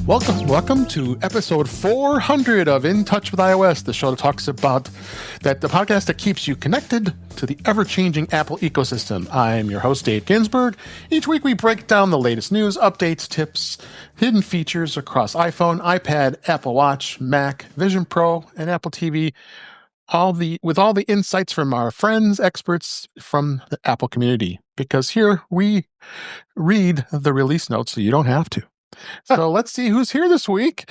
Welcome to episode 400 of In Touch with iOS, the show that talks about the podcast that keeps you connected to the ever-changing Apple ecosystem. I'm your host, Dave Ginsburg. Each week we break down the latest news, updates, tips, hidden features across iPhone, iPad, Apple Watch, Mac, Vision Pro, and Apple TV, with all the insights from our friends, experts from the Apple community. Because here we read the release notes so you don't have to. So let's see who's here this week.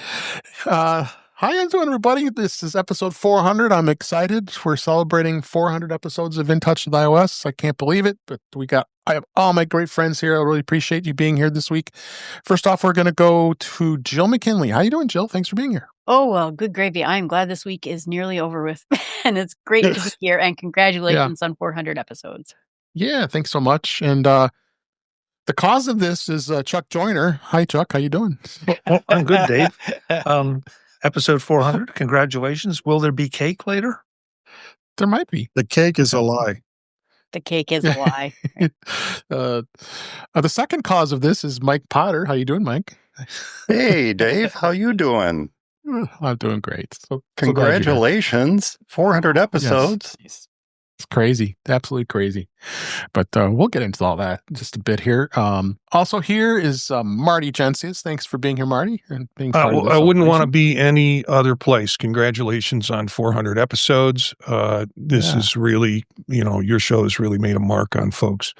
Hi, everybody. This is episode 400. I'm excited. We're celebrating 400 episodes of In Touch with iOS. I can't believe it, but I have all my great friends here. I really appreciate you being here this week. First off, we're going to go to Jill McKinley. How you doing, Jill? Thanks for being here. Oh, well, good gravy. I'm glad this week is nearly over with, and it's great to be here, and congratulations on 400 episodes. Yeah, thanks so much. And the cause of this is Chuck Joyner. Hi, Chuck. How you doing? Well, I'm good, Dave. Episode 400. Congratulations. Will there be cake later? There might be. The cake is a lie. The cake is a lie. The second cause of this is Mike Potter. How you doing, Mike? Hey, Dave. How you doing? I'm doing great. So congratulations. 400 episodes. Yes. It's crazy. Absolutely crazy. But we'll get into all that in just a bit here. Also here is Marty Jencius. Thanks for being here, Marty. And being part of this I wouldn't want to be any other place. Congratulations on 400 episodes. This is really, your show has really made a mark on folks.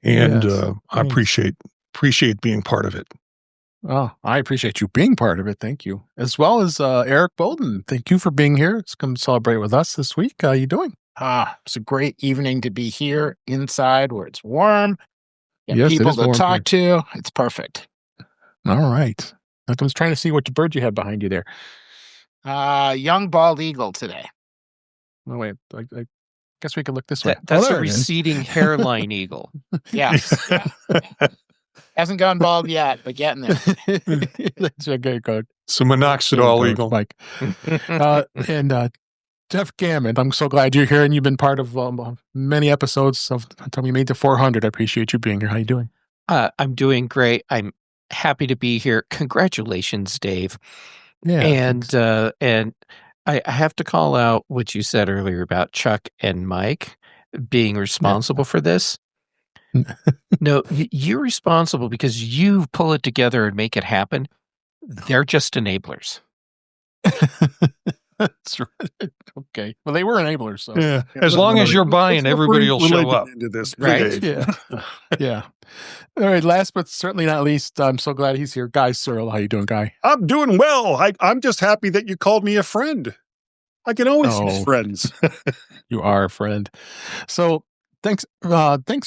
And I appreciate being part of it. Oh, I appreciate you being part of it. Thank you. As well as Eric Bolden. Thank you for being here. It's come celebrate with us this week. How you doing? It's a great evening to be here inside where it's warm. Yes, people to talk to. It's perfect. All right. I was trying to see which bird you had behind you there. Young bald eagle today. Oh, wait. I guess we could look this way. That's a receding hairline eagle. Yes. Hasn't gone bald yet, but getting there. That's a good code. So minoxidil eagle. Mike. And Jeff Gamet, I'm so glad you're here, and you've been part of many episodes of until we made to 400. I appreciate you being here. How you doing? I'm doing great. I'm happy to be here. Congratulations, Dave. Yeah, and I have to call out what you said earlier about Chuck and Mike being responsible for this. No, you're responsible because you pull it together and make it happen. They're just enablers. That's right. Okay. Well, they were enablers. So yeah. As long as you're buying, everybody will show up. Into this, right? Yeah. Yeah. All right. Last but certainly not least, I'm so glad he's here. Guy Serle. How you doing, Guy? I'm doing well. I'm just happy that you called me a friend. I can always use friends. You are a friend. So thanks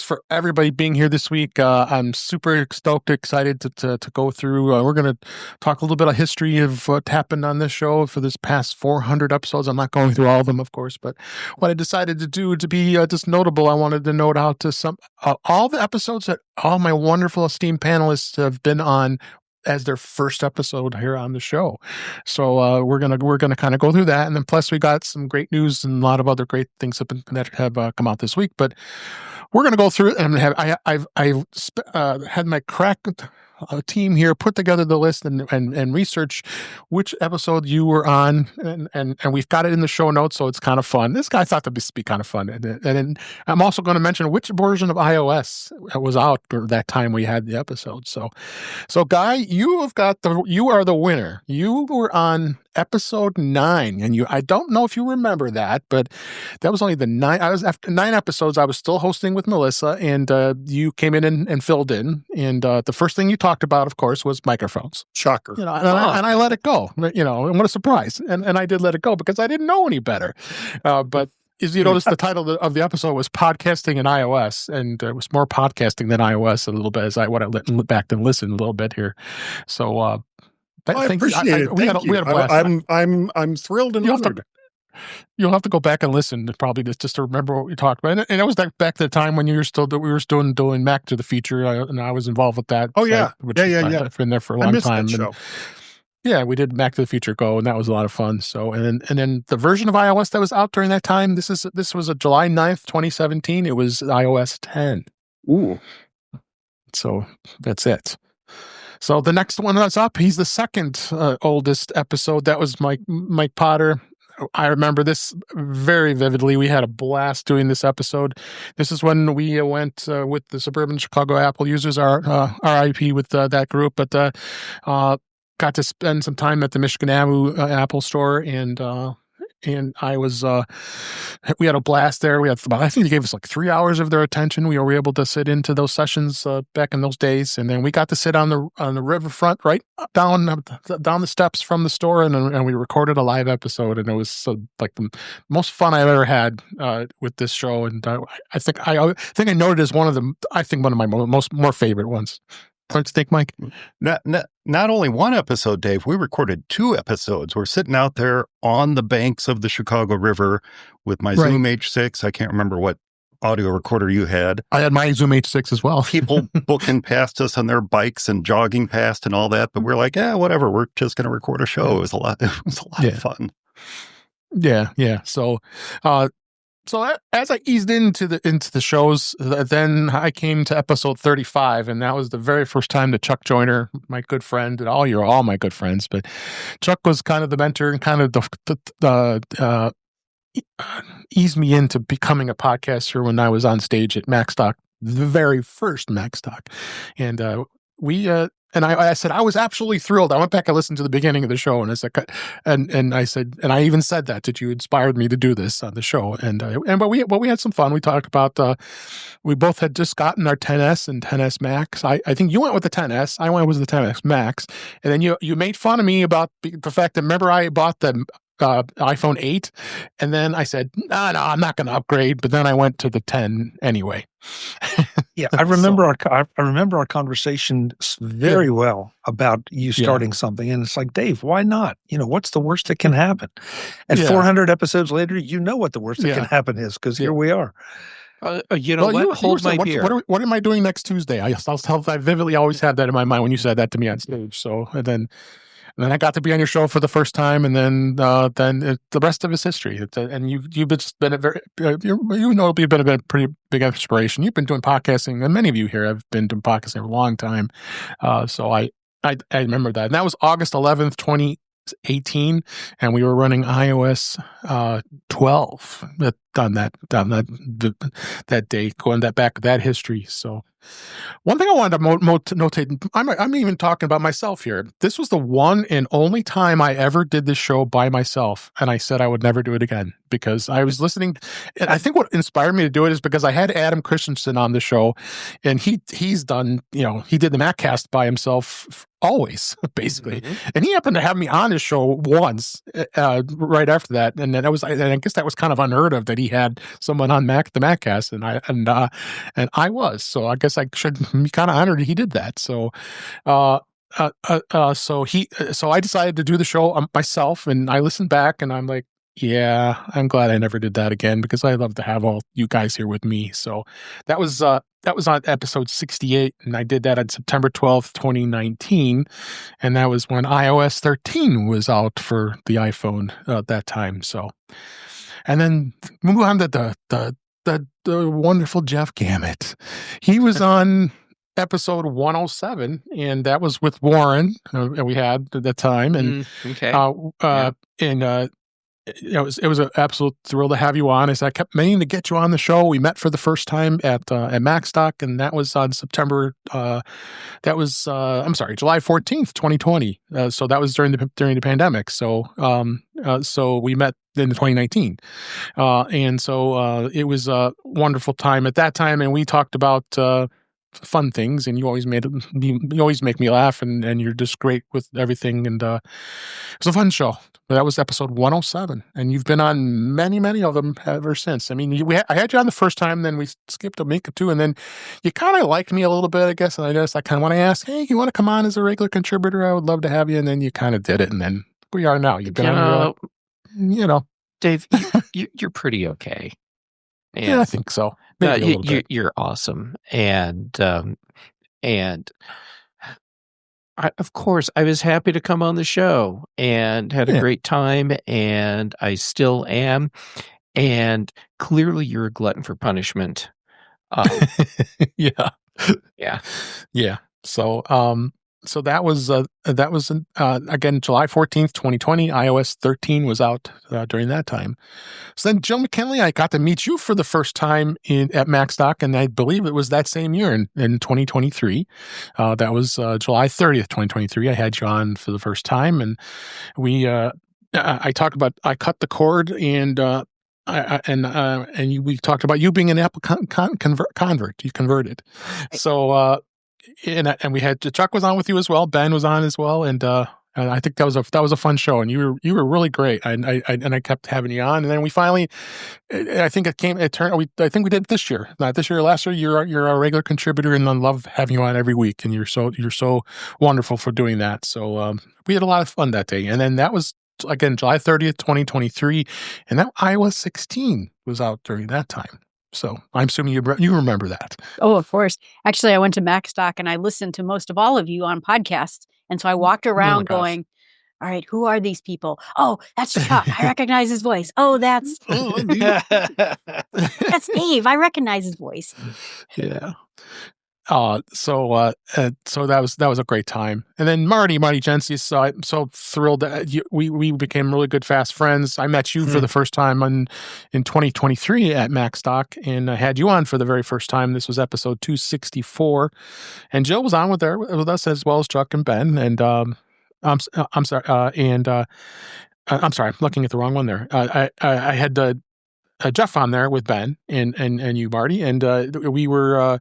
for everybody being here this week. I'm super stoked, excited to go through. We're going to talk a little bit of history of what happened on this show for this past 400 episodes. I'm not going through all of them, of course, but what I decided to do to be just notable, I wanted to note out to all the episodes that all my wonderful esteemed panelists have been on as their first episode here on the show. So we're gonna kind of go through that, and then plus we got some great news and a lot of other great things that have come out this week. But we're gonna go through it, and I've had my crack team here put together the list and research which episode you were on, and we've got it in the show notes, so it's kind of fun. This guy thought this would be kind of fun, and then I'm also going to mention which version of iOS was out for that time we had the episode. So Guy, you are the winner. You were on episode 9, and I don't know if you remember that, but that was only the 9. After 9 episodes, I was still hosting with Melissa, and you came in and filled in, and the first thing you talked about, of course, was microphones. Shocker. And I let it go. And what a surprise! And I did let it go because I didn't know any better. But as you notice, the title of the episode was "Podcasting in iOS," and it was more podcasting than iOS a little bit as I went back and listened a little bit here. So I appreciate it. We had a blast. I'm thrilled and honored. You'll have to go back and listen to probably just to remember what we talked about. And it was back to the time when we were still doing Mac to the Future, and I was involved with that. Oh yeah, yeah. I've been there for a long time. That show. Yeah, we did Mac to the Future Go, and that was a lot of fun. So, and then the version of iOS that was out during that time, this was a July 9th, 2017. It was iOS 10. Ooh. So that's it. So the next one that's up, he's the second oldest episode. That was Mike Potter. I remember this very vividly. We had a blast doing this episode. This is when we went with the suburban Chicago Apple users, our RIP with that group, but got to spend some time at the Michigan Avenue Apple store, and I was, we had a blast there. We had I think they gave us like 3 hours of their attention. We were able to sit into those sessions back in those days, and then we got to sit on the riverfront, right down the steps from the store, and we recorded a live episode, and it was like the most fun I've ever had with this show, and I think I noted as one of my more favorite ones. Don't you think, Mike? Not only one episode, Dave, we recorded 2 episodes. We're sitting out there on the banks of the Chicago River with my Zoom H6. I can't remember what audio recorder you had. I had my Zoom H6 as well. People booking past us on their bikes and jogging past and all that, but we're like, yeah, whatever. We're just going to record a show. It was a lot of fun. Yeah. So as I eased into the shows, then I came to episode 35, and that was the very first time that Chuck Joyner, my good friend, and you're all my good friends, but Chuck was kind of the mentor and kind of eased me into becoming a podcaster when I was on stage at MacStock, the very first MacStock, and And I said, I was absolutely thrilled. I went back and listened to the beginning of the show, and I said, I said, and I even said that you inspired me to do this on the show. But we had some fun. We talked about, we both had just gotten our 10S and 10S Max. I think you went with the 10S. I went with the 10S Max. And then you made fun of me about the fact that, remember, I bought the iPhone 8, and then I said, no, I'm not going to upgrade. But then I went to the 10 anyway. Yeah, I remember our conversation very well about you starting something, and it's like, Dave, why not? What's the worst that can happen? And 400 episodes later, what the worst that can happen is, because here we are. Hold my beer. What am I doing next Tuesday? I vividly always have that in my mind when you said that to me on stage. So and then I got to be on your show for the first time, and then the rest of it's history. And you've just been you've been a pretty big inspiration. You've been doing podcasting, and many of you here have been doing podcasting for a long time. So I remember that, and that was August 11th, 2018, and we were running iOS 12 on that day, going back that history. So. One thing I wanted to notate, I'm even talking about myself here. This was the one and only time I ever did this show by myself, and I said I would never do it again because I was listening. And I think what inspired me to do it is because I had Adam Christensen on the show, and he's done, he did the MacCast by himself always, basically. Mm-hmm. And he happened to have me on his show once right after that, and then I guess that was kind of unheard of that he had someone on the MacCast, and I was. So I guess I should be kind of honored he did that. So, so I decided to do the show myself, and I listened back, and I'm like, yeah, I'm glad I never did that again because I love to have all you guys here with me. So that was on episode 68, and I did that on September 12th, 2019, and that was when iOS 13 was out for the iPhone at that time. So, and then move on to the wonderful Jeff Gamet. He was on episode 107, and that was with Warren, we had at that time, and it was an absolute thrill to have you on. As I kept meaning to get you on the show, we met for the first time at MacStock, and that was on July 14th, 2020. So that was during the pandemic. So we met in 2019, and so it was a wonderful time at that time, and we talked about fun things, and you always make me laugh, and you're just great with everything, and it was a fun show. But that was episode 107, and you've been on many, many of them ever since. I mean, I had you on the first time, then we skipped a week or two, and then you kind of liked me a little bit, I guess, and I kind of want to ask, hey, you want to come on as a regular contributor? I would love to have you, and then you kind of did it, and then we are now. You've been on Dave, you're pretty okay. And yeah, I think so. You're awesome, and of course, I was happy to come on the show and had a great time, and I still am. And clearly, you're a glutton for punishment. Yeah. So, so that was again July 14th, 2020. iOS 13 was out during that time. So then, Jill McKinley, I got to meet you for the first time at MacStock, and I believe it was that same year in 2023. That was July 30th, 2023. I had you on for the first time, and we I cut the cord, and we talked about you being an Apple convert. You converted, so. And we had Chuck was on with you as well. Ben was on as well, and I think that was a fun show, and you were really great. And I kept having you on, and then we finally, I think I think we did it this year, not this year, last year. You're a regular contributor, and I love having you on every week, and you're so wonderful for doing that. So we had a lot of fun that day, and then that was again July 30th, 2023, and that iOS 16 was out during that time. So I'm assuming you remember that. Oh, of course. Actually, I went to MacStock and I listened to most of all of you on podcasts. And so I walked around going, all right, who are these people? Oh, that's Chuck. I recognize his voice. Oh, that's Dave. I recognize his voice. Yeah. So that was a great time. And then Marty Jencius, I'm so thrilled that we became really good fast friends. I met you for the first time in 2023 at MacStock, and I had you on for the very first time. This was episode 264, and Jill was on with us as well as Chuck and Ben. And I'm sorry, I'm sorry, I'm looking at the wrong one there. I had Jeff on there with Ben and you, Marty, and we were.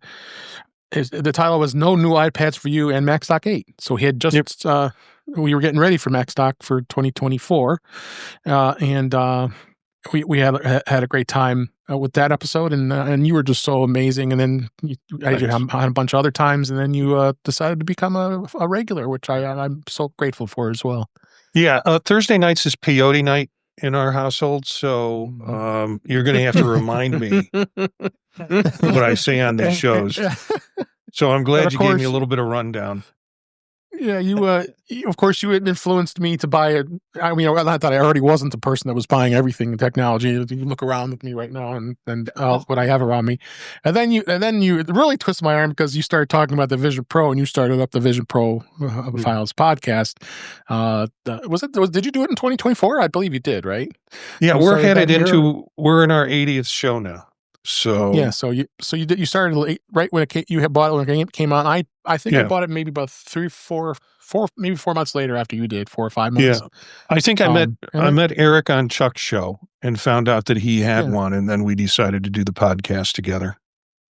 The title was "No New iPads for You" and MacStock 8. So he had just we were getting ready for MacStock for 2024, and we had a great time with that episode, and you were just so amazing. And then I had a bunch of other times, and then you decided to become a regular, which I'm so grateful for as well. Yeah, Thursday nights is peyote night in our household, so you're going to have to remind me what I say on these shows. So I'm glad you gave me a little bit of rundown. Yeah, you of course you had influenced me to buy it. I mean, not that I already wasn't the person that was buying everything in technology. You look around with me right now and what I have around me, and then you really twisted my arm because you started talking about the Vision Pro, and you started up the Vision Pro Files podcast. Did you do it in 2024? I believe you did, right? Yeah, we're in our 80th show now. So yeah, so you started right when you had bought it when it came out. I think I bought it maybe about 4 months later after you did, 4 or 5 months. Yeah, I think I met Eric on Chuck's show and found out that he had one, and then we decided to do the podcast together.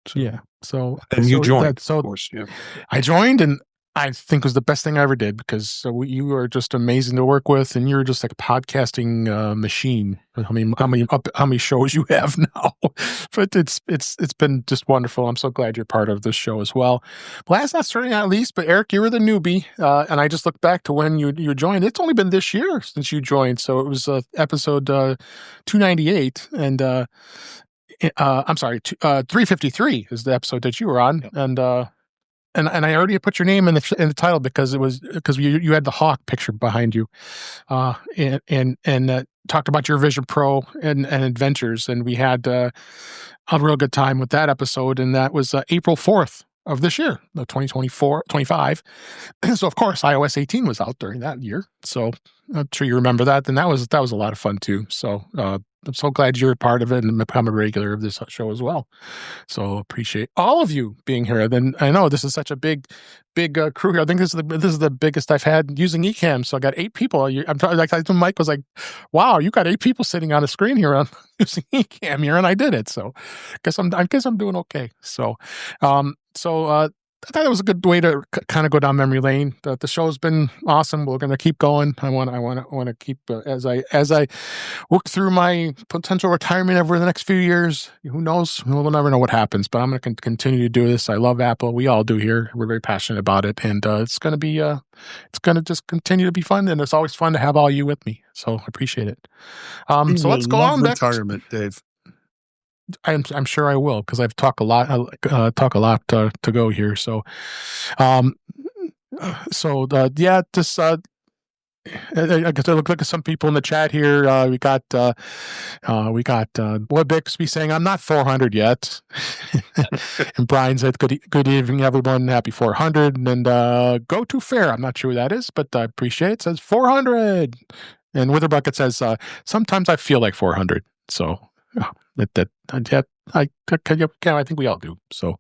So you joined, of course. Yeah, I joined, and I think it was the best thing I ever did because you are just amazing to work with, and you're just like a podcasting machine. How many shows you have now? But it's been just wonderful. I'm so glad you're part of this show as well. Last, not certainly not least, but Eric, you were the newbie, and I just looked back to when you joined. It's only been this year since you joined, so it was episode 298, and I'm sorry, 353 is the episode that you were on, And I already put your name in the title because you had the hawk picture behind you, and talked about your Vision Pro and adventures, and we had a real good time with that episode, and that was April 4th of this year, 2025. So of course iOS 18 was out during that year, so I'm sure you remember that, and that was a lot of fun too. So I'm so glad you're a part of it and become a regular of this show as well. So appreciate all of you being here. Then I know this is such a big crew here. I think this is the biggest I've had using Ecamm. So I got 8 people. I'm talking like Mike was like, "Wow, you got 8 people sitting on a screen here on using Ecamm here," and I did it. So I guess I'm doing okay. So I thought it was a good way to kind of go down memory lane. The show's been awesome. We're going to keep going. I want to keep as I work through my potential retirement over the next few years. Who knows? We'll never know what happens. But I'm going to continue to do this. I love Apple. We all do here. We're very passionate about it, and it's going to just continue to be fun. And it's always fun to have all you with me. So I appreciate it. So let's go on back. Retirement, Dave. I'm sure I will because I've talked a lot. To go here. So, just I guess I look at some people in the chat here. We got Boy Bixby saying, "I'm not 400 yet," and Brian said, "Good evening, everyone. Happy 400." And Go To Fair. I'm not sure who that is, but I appreciate it. Says 400, and Wither Bucket says, "Sometimes I feel like 400." So I think we all do. So,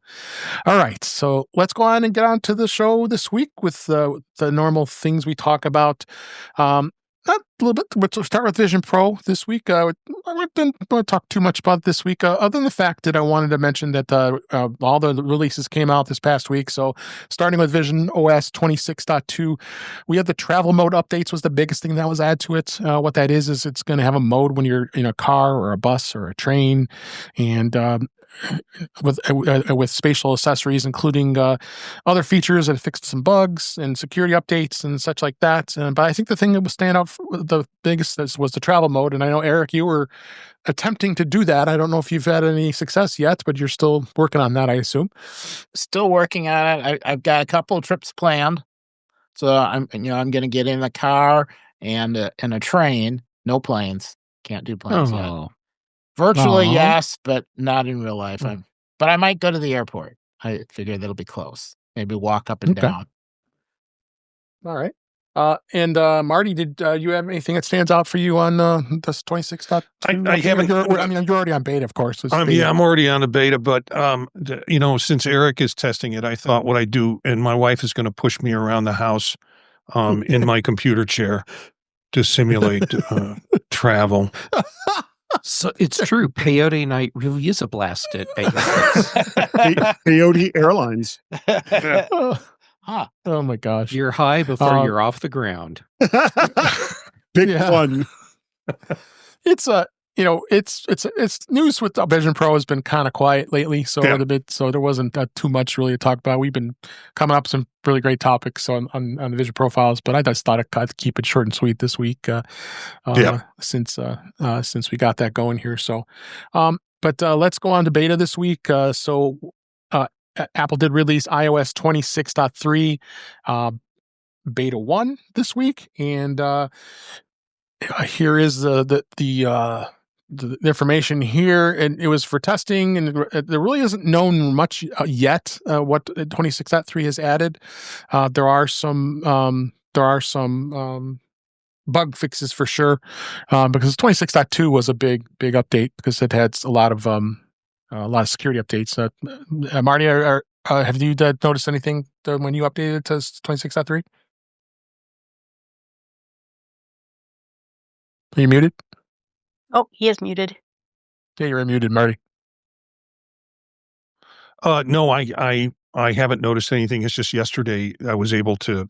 all right. So let's go on and get on to the show this week with the normal things we talk about. Not a little bit. We'll start with Vision Pro this week. I didn't want to talk too much about it this week, other than the fact that I wanted to mention that all the releases came out this past week. So starting with visionOS 26.2, we had the travel mode updates was the biggest thing that was added to it. What that is it's going to have a mode when you're in a car or a bus or a train, and with spatial accessories, including other features that fixed some bugs and security updates and such like that. But I think the thing that was stand out the biggest was the travel mode. And I know, Eric, you were attempting to do that. I don't know if you've had any success yet, but you're still working on that, I assume. Still working on it. I've got a couple of trips planned. So I'm going to get in a car and a train. No planes. Can't do planes yet. Virtually, yes, but not in real life. But I might go to the airport. I figure that'll be close. Maybe walk up and down. All right. And Marty, did you have anything that stands out for you on this 26.2? I haven't. You're already on beta, of course. Yeah, I'm already on the beta, but since Eric is testing it, I thought what I do, and my wife is going to push me around the house in my computer chair to simulate travel. So it's true. Peyote night really is a blast at your place. Peyote Airlines. Oh my gosh! You're high before you're off the ground. Big one. It's news with Vision Pro has been kind of quiet lately, so there wasn't too much really to talk about. We've been coming up with some really great topics on the Vision Profiles, but I just thought I'd keep it short and sweet this week since we got that going here. So, but let's go on to beta this week. Apple did release iOS 26.3 beta 1 this week, and here is the information here, and it was for testing, and there really isn't known much yet what 26.3 has added. There are some bug fixes for sure, because 26.2 was a big update because it had a lot of security updates. Marty, have you noticed anything when you updated to 26.3? Are you muted? Oh, he is muted. Yeah, you're unmuted, Marty. No, I haven't noticed anything. It's just yesterday I was able to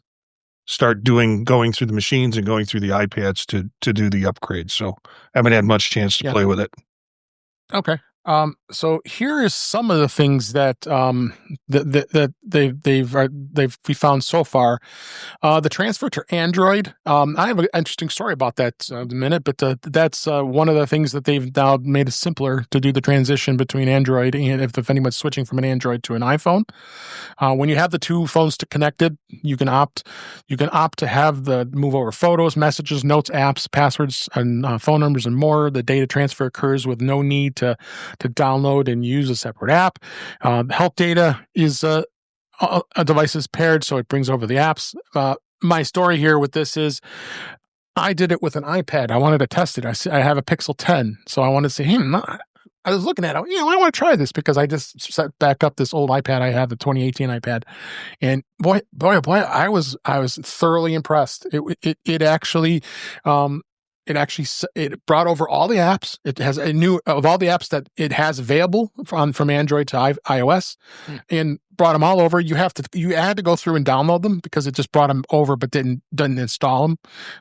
start going through the machines and going through the iPads to do the upgrade. So I haven't had much chance to play with it. Okay. So here is some of the things that we found so far. The transfer to Android. I have an interesting story about that in a minute, but that's one of the things that they've now made it simpler to do the transition between Android and if anyone's switching from an Android to an iPhone. When you have the two phones connected, you can opt to have the move over photos, messages, notes, apps, passwords, and phone numbers and more. The data transfer occurs with no need to download and use a separate app. Help data is a device is paired, so it brings over the apps. My story here with this is I did it with an iPad. I wanted to test it. I have a Pixel 10, so I wanted to say, I was looking at it, I want to try this because I just set back up this old iPad I had, the 2018 iPad, and boy, I was thoroughly impressed. It actually brought over all the apps. It has of all the apps that it has available from Android to iOS, and brought them all over. You had to go through and download them because it just brought them over, but didn't install them.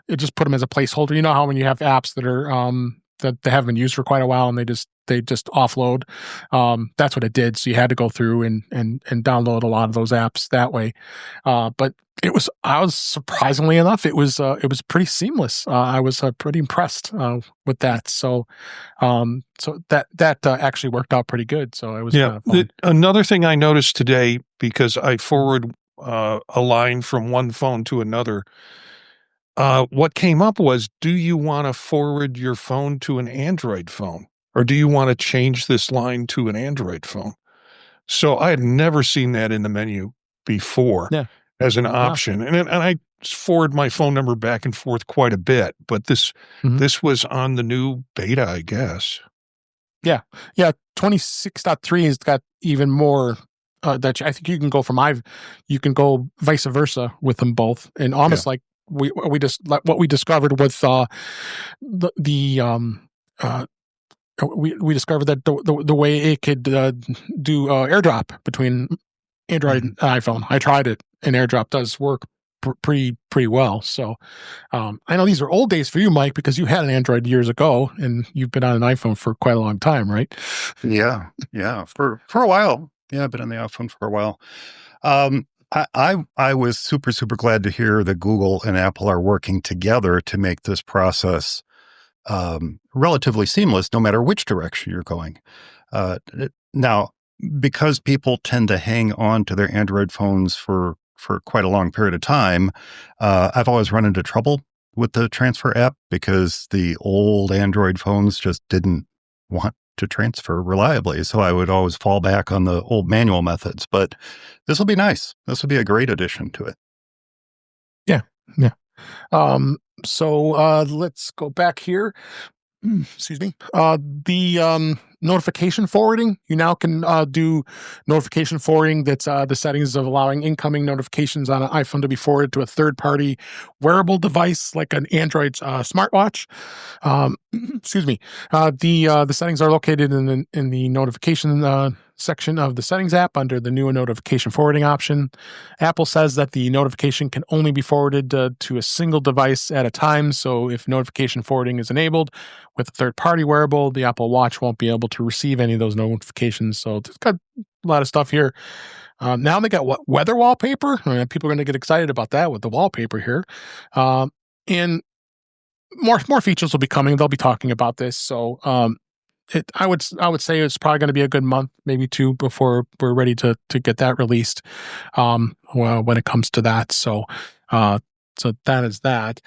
It just put them as a placeholder. You know how when you have apps that are that they haven't been used for quite a while and they just offload. That's what it did. So you had to go through and download a lot of those apps that way. But I was surprisingly enough, it was pretty seamless. I was pretty impressed with that. So that actually worked out pretty good. So it was kind of fun. Another thing I noticed today, because I forward a line from one phone to another, what came up was, do you want to forward your phone to an Android phone? Or do you want to change this line to an Android phone? So I had never seen that in the menu before as an option. And I forward my phone number back and forth quite a bit, but this was on the new beta, I guess. Yeah. 26.3 has got even more that I think you can go you can go vice versa with them both, and almost like we just like what we discovered with we discovered that the way it could do AirDrop between Android and iPhone. I tried it, and AirDrop does work pretty well. So I know these are old days for you, Mike, because you had an Android years ago, and you've been on an iPhone for quite a long time, right? Yeah, for a while. Yeah, I've been on the iPhone for a while. I was super glad to hear that Google and Apple are working together to make this process relatively seamless, no matter which direction you're going. Now, because people tend to hang on to their Android phones for quite a long period of time, I've always run into trouble with the transfer app because the old Android phones just didn't want to transfer reliably. So I would always fall back on the old manual methods. But this will be nice. This will be a great addition to it. Yeah. So let's go back here. Excuse me. The notification forwarding. You now can do notification forwarding. That's the settings of allowing incoming notifications on an iPhone to be forwarded to a third-party wearable device like an Android smartwatch. Excuse me. The settings are located in the notification section of the settings app under the new notification forwarding option. Apple says that the notification can only be forwarded to a single device at a time. So if notification forwarding is enabled with a third-party wearable, the Apple Watch won't be able to receive any of those notifications. So it's got a lot of stuff here. Now they got weather wallpaper. People are going to get excited about that with the wallpaper here. And more features will be coming. They'll be talking about this. So I would say it's probably going to be a good month, maybe two, before we're ready to get that released. When it comes to that, so that is that.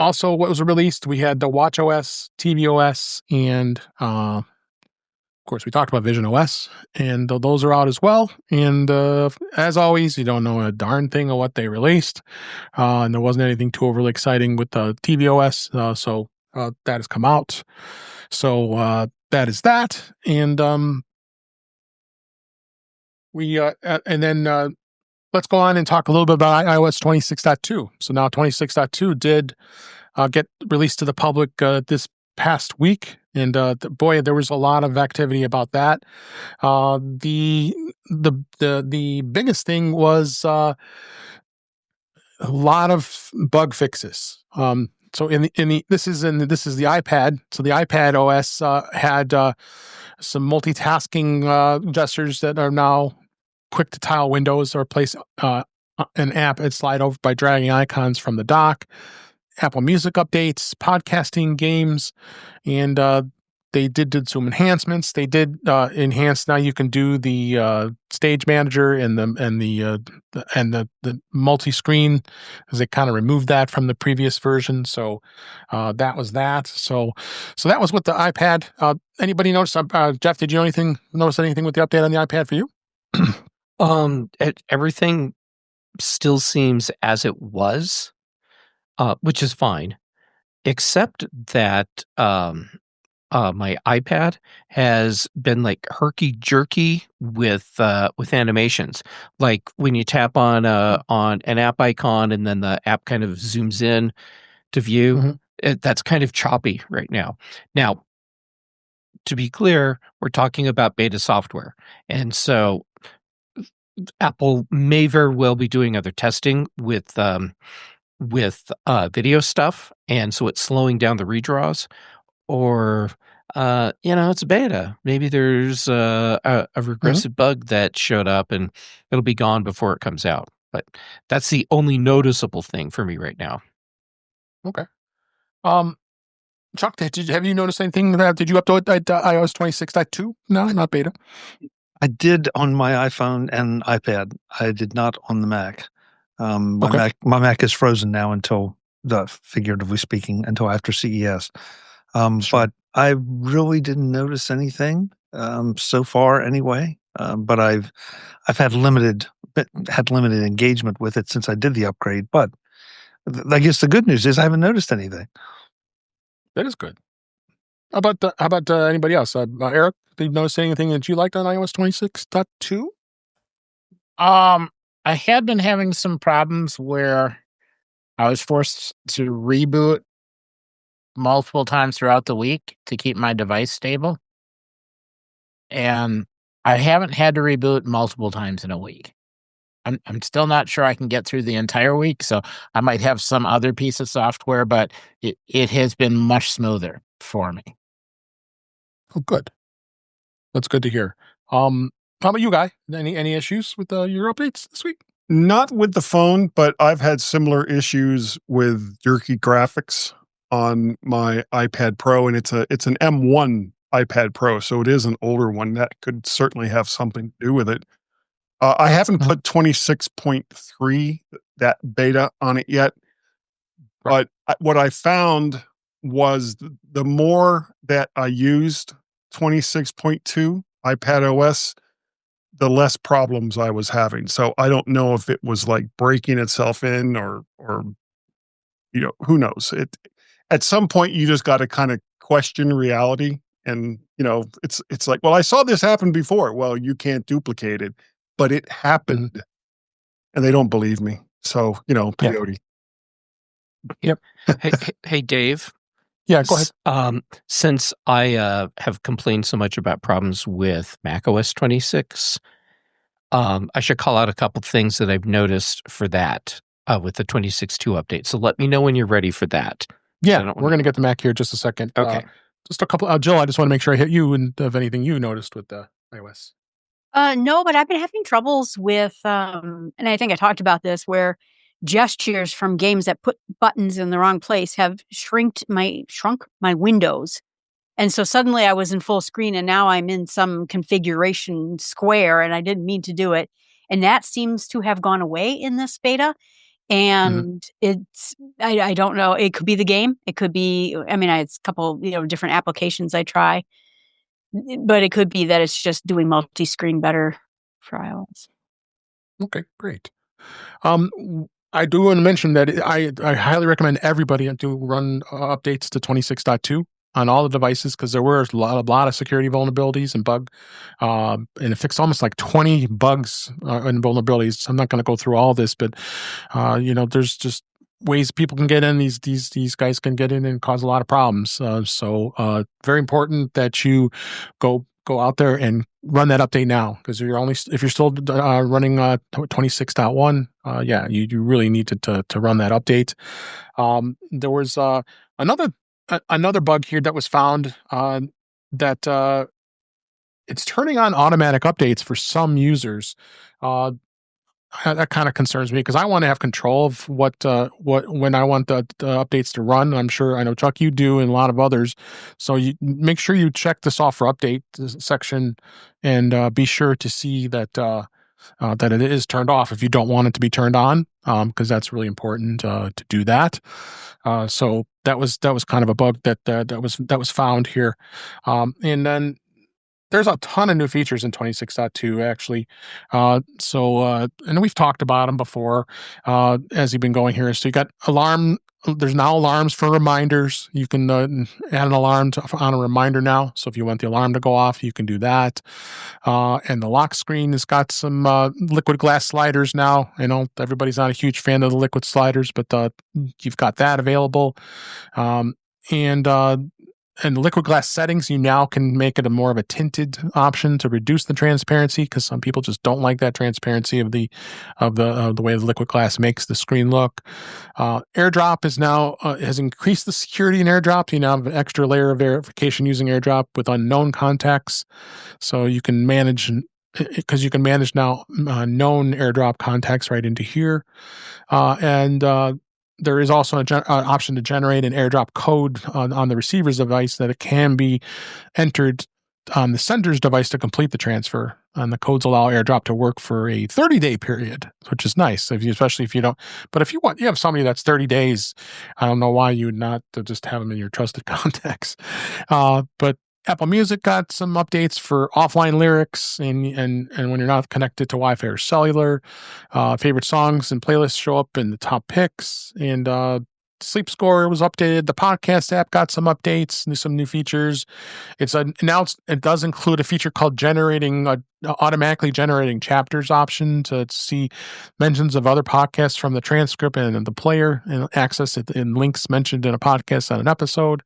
Also, what was released? We had the watchOS, tvOS, and of course, we talked about visionOS, and those are out as well. And as always, you don't know a darn thing of what they released, and there wasn't anything too overly exciting with the tvOS. So that has come out. So that is that. And let's go on and talk a little bit about iOS 26.2. So now 26.2 did get released to the public this past week. And boy, there was a lot of activity about that. The biggest thing was a lot of bug fixes. So this is the iPad. So the iPad OS had some multitasking gestures that are now quick to tile windows or place an app and slide over by dragging icons from the dock. Apple Music updates, podcasting, games, and they did some enhancements. They did enhance. Now you can do the stage manager and the multi-screen, as they kind of removed that from the previous version. So that was that. So that was with the iPad. Anybody notice? Jeff, did you notice anything with the update on the iPad for you? Everything still seems as it was, which is fine, except that my iPad has been like herky jerky with animations. Like when you tap on an app icon and then the app kind of zooms in to view, that's kind of choppy right now. Now, to be clear, we're talking about beta software, and so Apple may very well be doing other testing with video stuff, and so it's slowing down the redraws, or it's beta. Maybe there's a regressive bug that showed up and it'll be gone before it comes out. But that's the only noticeable thing for me right now. Okay. Chuck, have you noticed anything? Did you update iOS 26.2? No, not beta. I did on my iPhone and iPad. I did not on the Mac. My Mac is frozen now until, figuratively speaking, until after CES. But I really didn't notice anything so far, anyway. But I've had limited engagement with it since I did the upgrade. But I guess the good news is I haven't noticed anything. That is good. How about anybody else? Eric, did you notice anything that you liked on iOS 26.2? I had been having some problems where I was forced to reboot multiple times throughout the week to keep my device stable. And I haven't had to reboot multiple times in a week. I'm still not sure I can get through the entire week, so I might have some other piece of software, but it has been much smoother for me. Oh, good. That's good to hear. How about you, Guy? Any issues with your updates this week? Not with the phone, but I've had similar issues with jerky graphics on my iPad Pro, and it's an M1 iPad Pro, so it is an older one. That could certainly have something to do with it. I haven't put 26.3, that beta, on it yet, but what I found was the more that I used 26.2 iPad OS, the less problems I was having. So I don't know if it was like breaking itself in or who knows. At some point you just got to kind of question reality, and it's like, well, I saw this happen before. Well, you can't duplicate it, but it happened, and they don't believe me. So peyote. Yep. Hey, Dave. Yeah, go ahead. Since I have complained so much about problems with macOS 26, I should call out a couple things that I've noticed for that with the 26.2 update. So let me know when you're ready for that. Yeah, we're going to get to Mac here in just a second. Okay. Just a couple. Jill, I just want to make sure I hit you and of anything you noticed with the iOS. No, but I've been having troubles with, and I think I talked about this, where gestures from games that put buttons in the wrong place have shrunk my windows. And so suddenly I was in full screen, and now I'm in some configuration square, and I didn't mean to do it. And that seems to have gone away in this beta. And I don't know. It could be the game. It could be, it's a couple, different applications I try, but it could be that it's just doing multi-screen better for iOS. Okay, great. I do want to mention that I highly recommend everybody to run updates to 26.2 on all the devices, because there were a lot of security vulnerabilities and and it fixed almost like 20 bugs and vulnerabilities. I'm not going to go through all this, but there's just ways people can get in. These guys can get in and cause a lot of problems. So very important that you go out there and run that update now, because if you're still running 26.1, you really need to run that update. There was another bug here that was found that it's turning on automatic updates for some users. That kind of concerns me, because I want to have control of what when I want the updates to run. I know, Chuck, you do, and a lot of others. So you make sure you check the software update section and be sure to see that that it is turned off if you don't want it to be turned on, because that's really important to do that. So that was kind of a bug that was found here, and then there's a ton of new features in 26.2, actually. And we've talked about them before as you've been going here. So you got there's now alarms for reminders. You can add an alarm on a reminder now. So if you want the alarm to go off, you can do that. And the lock screen has got some liquid glass sliders now. I know everybody's not a huge fan of the liquid sliders, but you've got that available. And the liquid glass settings, you now can make it more of a tinted option to reduce the transparency, because some people just don't like that transparency of the way the liquid glass makes the screen look. AirDrop is now has increased the security in AirDrop. You now have an extra layer of verification using AirDrop with unknown contacts, so you can manage now known AirDrop contacts right into here, and there is also an option to generate an AirDrop code on the receiver's device that it can be entered on the sender's device to complete the transfer. And the codes allow AirDrop to work for a 30-day period, which is nice, especially if you don't. But if you have somebody that's 30 days, I don't know why you would not just have them in your trusted contacts. But Apple Music got some updates for offline lyrics, and when you're not connected to Wi-Fi or cellular, favorite songs and playlists show up in the top picks, and Sleep Score was updated. The podcast app got some updates, some new features. It's announced it does include a feature called automatically generating chapters option to see mentions of other podcasts from the transcript and the player, and access it in links mentioned in a podcast on an episode.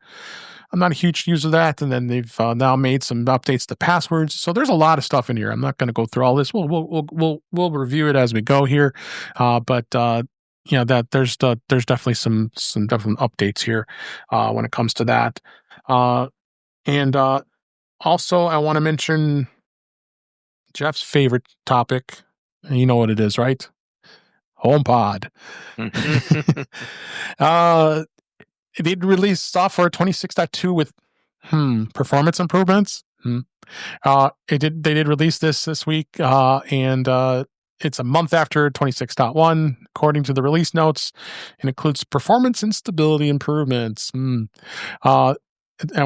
I'm not a huge user of that. And then they've now made some updates to passwords. So there's a lot of stuff in here. I'm not going to go through all this. We'll review it as we go here. But that there's definitely some definite updates here when it comes to that. And also I want to mention Jeff's favorite topic. You know what it is, right? HomePod. They released software 26.2 with performance improvements. They did release this week, and it's a month after 26.1, according to the release notes, and includes performance and stability improvements. And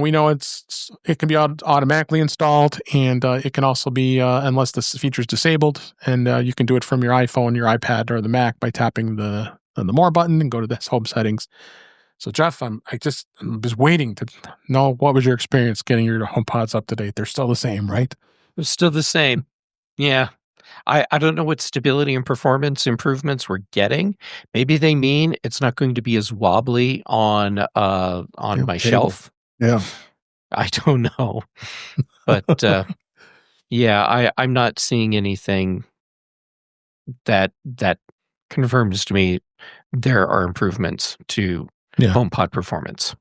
we know it can be automatically installed, and it can also be unless the feature is disabled, and you can do it from your iPhone, your iPad, or the Mac by tapping the More button and go to the Home settings. So, Jeff, I'm just waiting to know, what was your experience getting your HomePods up to date? They're still the same, right? They're still the same. Yeah. I don't know what stability and performance improvements we're getting. Maybe they mean it's not going to be as wobbly on my shelf. Yeah. I don't know. But I'm not seeing anything that confirms to me there are improvements to HomePod performance.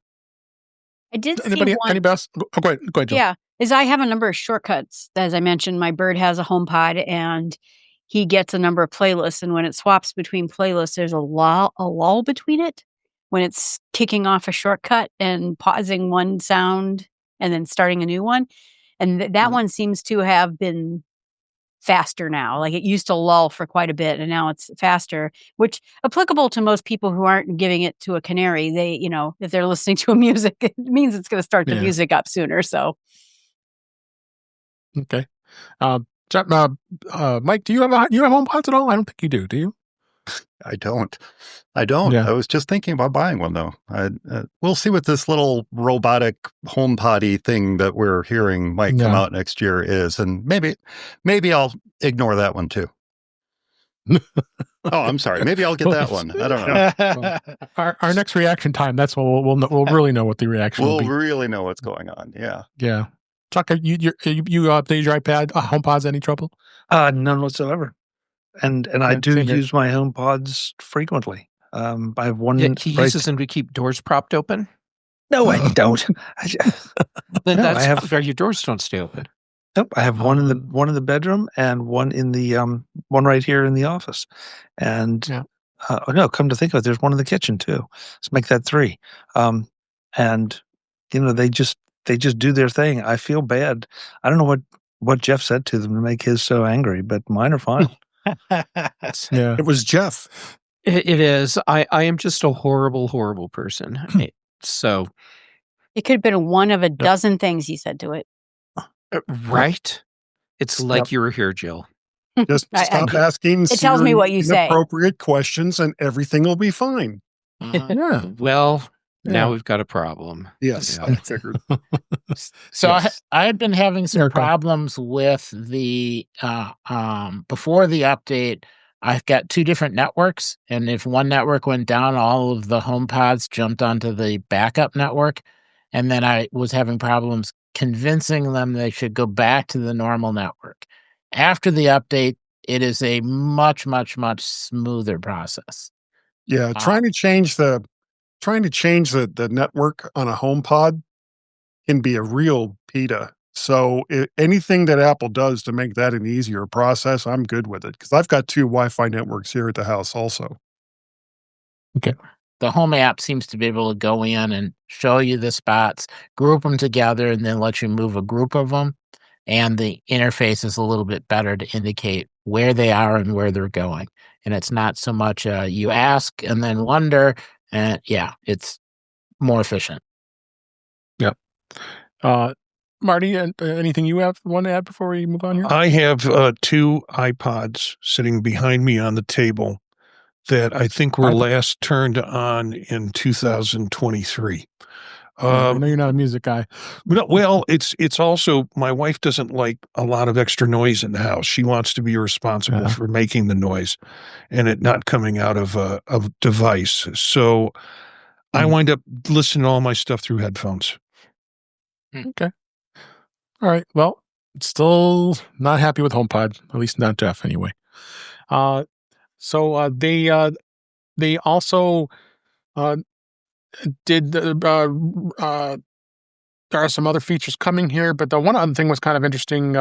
I did see Anybody else? Go ahead, Jill. Yeah, I have a number of shortcuts. As I mentioned, my bird has a HomePod, and he gets a number of playlists. And when it swaps between playlists, there's a lull between it when it's kicking off a shortcut and pausing one sound and then starting a new one. And that one seems to have been faster now. Like, it used to lull for quite a bit, and now it's faster, which applicable to most people who aren't giving it to a canary. They, if they're listening to a music, it means it's going to start the music up sooner. So, okay, Mike, do you have HomePods at all? I don't think you do. Do you? I don't. Yeah. I was just thinking about buying one, though. We'll see what this little robotic HomePod-y thing that we're hearing might come out next year is, and maybe I'll ignore that one too. Oh, I'm sorry. Maybe I'll get that one. I don't know. Well, our next reaction time. That's when we'll really know what the reaction will be. We'll really know what's going on. Yeah. Yeah. Chuck, you updated your iPad HomePods? Any trouble? None whatsoever. And I do use my HomePods frequently. I have one. Yeah, he uses them to keep doors propped open. No, I don't. Your doors don't stay open. Nope, I have one in the bedroom and one in the one right here in the office. And come to think of it, there's one in the kitchen too. Let's make that 3. And they just do their thing. I feel bad. I don't know what Jeff said to them to make his so angry, but mine are fine. It was Jeff. It is. I am just a horrible, horrible person. So it could have been one of a dozen things he said to it. Right? It's like you were here, Jill. Just stop asking. It tells me what you say. Inappropriate questions, and everything will be fine. Yeah. Well, now we've got a problem. Yes, I figured. So I had been having some problems with the before the update. I've got 2 different networks, and if one network went down, all of the HomePods jumped onto the backup network, and then I was having problems convincing them they should go back to the normal network. After the update, it is a much, much, much smoother process. Yeah, trying to change the network on a HomePod can be a real PETA. So anything that Apple does to make that an easier process, I'm good with it, because I've got 2 Wi-Fi networks here at the house also. Okay. The Home app seems to be able to go in and show you the spots, group them together, and then let you move a group of them. and the interface is a little bit better to indicate where they are and where they're going. And it's not so much you ask and then wonder. And it's more efficient. Yep. Marty, anything you want to add before we move on here? I have 2 iPods sitting behind me on the table that I think were last turned on in 2023. I know you're not a music guy. Well, it's also, my wife doesn't like a lot of extra noise in the house. She wants to be responsible for making the noise and it not coming out of a device. So I wind up listening to all my stuff through headphones. Okay. All right. Well, still not happy with HomePod, at least not Jeff anyway. So they also did there are some other features coming here, but the one other thing was kind of interesting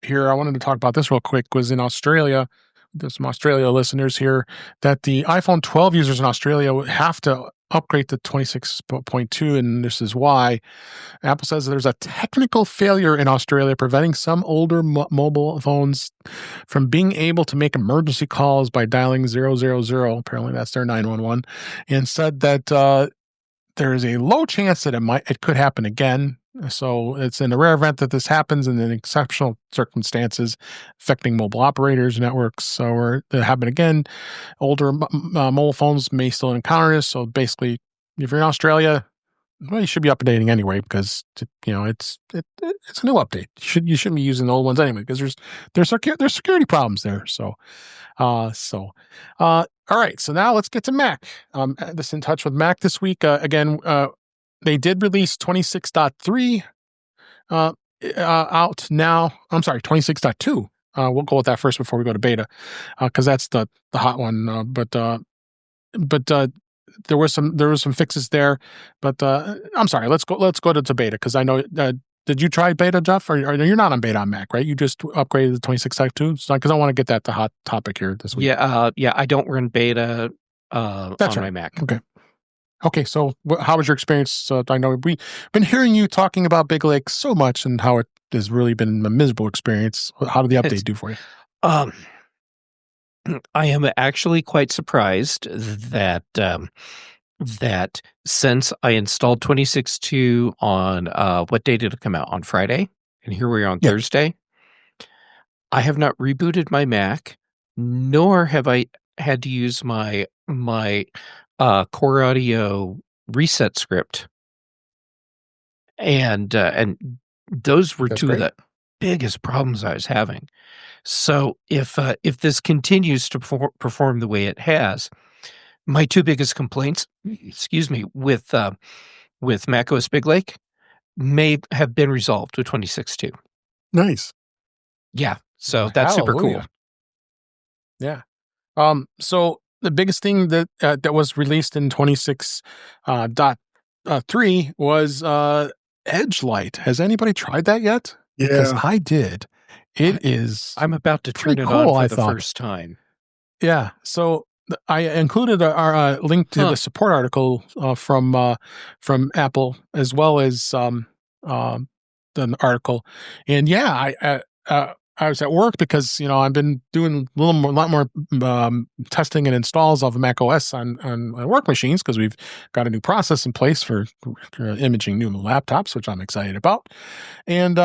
here. I wanted to talk about this real quick. Was in Australia. There's some Australia listeners here that the iPhone 12 users in Australia would have to upgrade to 26.2, and this is why. Apple says there's a technical failure in Australia preventing some older mobile phones from being able to make emergency calls by dialing 000. Apparently that's their 911, and said that there is a low chance that it could happen again. So it's in a rare event that this happens, and in exceptional circumstances affecting mobile operators networks or that happen again. Older mobile phones may still encounter this. So basically, if you're in Australia, well, you should be updating anyway because it's a new update. You shouldn't be using the old ones anyway because there's security problems there. So all right. So now let's get to Mac. This in touch with Mac this week. Again, they did release 26.3 out now. I'm sorry, 26.2. We'll go with that first before we go to beta because that's the hot one. But there was some fixes there. But I'm sorry. Let's go to beta because I know. Did you try beta, Jeff? Or you're not on beta on Mac, right? You just upgraded to 26.2? So, because I want to get that the hot topic here this week. Yeah, I don't run beta on my Mac. Okay. So, how was your experience? I know we've been hearing you talking about Big Lake so much and how it has really been a miserable experience. How did the update do for you? I am actually quite surprised that since I installed 26.2 on what day did it come out? On Friday, and here we are on Thursday. I have not rebooted my Mac, nor have I had to use my Core Audio reset script, and those were two of the biggest problems I was having. So if this continues to perform the way it has, my 2 biggest complaints, with macOS Big Lake may have been resolved with 26.2. Nice. Yeah. So that's super cool. Yeah. So the biggest thing that was released in 26.3 was Edge Light. Has anybody tried that yet? Yeah. Because I did. I'm about to turn it on for the first time. Yeah. So I included our link to the support article from Apple as well as the article, and I was at work because I've been doing a lot more testing and installs of macOS on my work machines because we've got a new process in place for imaging new laptops, which I'm excited about, and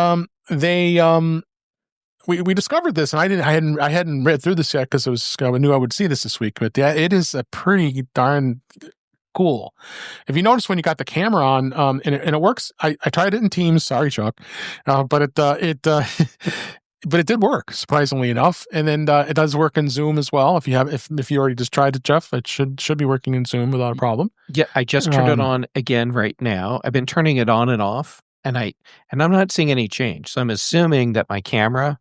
We discovered this, and I hadn't read through this yet because I knew I would see this week. But it is a pretty darn cool. If you notice when you got the camera on, and it works. I tried it in Teams. Sorry, Chuck, but it did work surprisingly enough. And then it does work in Zoom as well. If you already just tried it, Jeff, it should be working in Zoom without a problem. Yeah, I just turned it on again right now. I've been turning it on and off, and I'm not seeing any change. So I'm assuming that my camera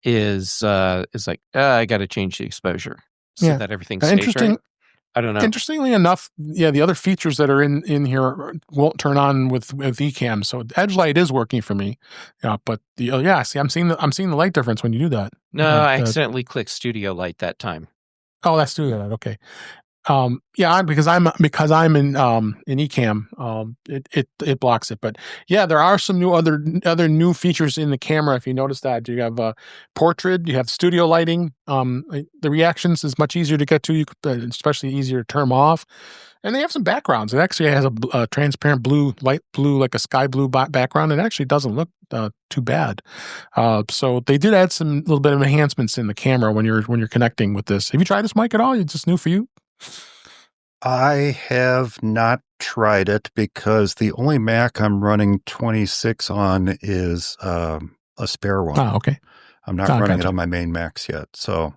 is like I got to change the exposure so that everything stays right. I don't know. Interestingly enough, the other features that are in here won't turn on with eCam. So Edge Light is working for me. But I'm seeing the light difference when you do that. No, I accidentally clicked Studio Light that time. Oh, that's Studio Light. Okay. because I'm in Ecamm, it blocks it. But yeah, there are some other new features in the camera. If you notice that, you have portrait, you have studio lighting. The reactions is much easier to get to. You could, especially easier to turn off. And they have some backgrounds. It actually has a transparent blue, light blue, like a sky blue background. It actually doesn't look too bad. So they did add some little bit of enhancements in the camera when you're connecting with this. Have you tried this mic at all? It's just new for you? I have not tried it because the only Mac I'm running 26 on is a spare one. Oh, okay. I'm not running it on my main Macs yet. So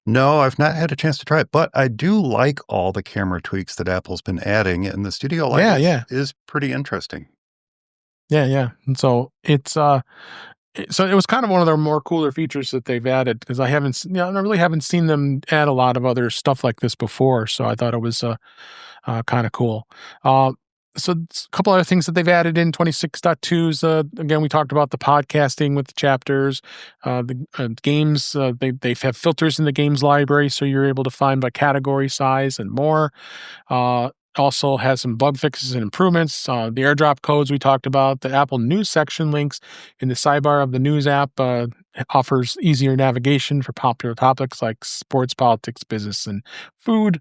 no, I've not had a chance to try it, but I do like all the camera tweaks that Apple's been adding, and the studio light is pretty interesting. Yeah. And so it's so it was kind of one of their more cooler features that they've added, because I really haven't seen them add a lot of other stuff like this before. So I thought it was kind of cool. So a couple other things that they've added in 26.2s. Again, we talked about the podcasting with the chapters, the games. They have filters in the games library, so you're able to find by category, size, and more. Also has some bug fixes and improvements. The airdrop codes we talked about. The Apple News section links in the sidebar of the News app offers easier navigation for popular topics like sports, politics, business, and food.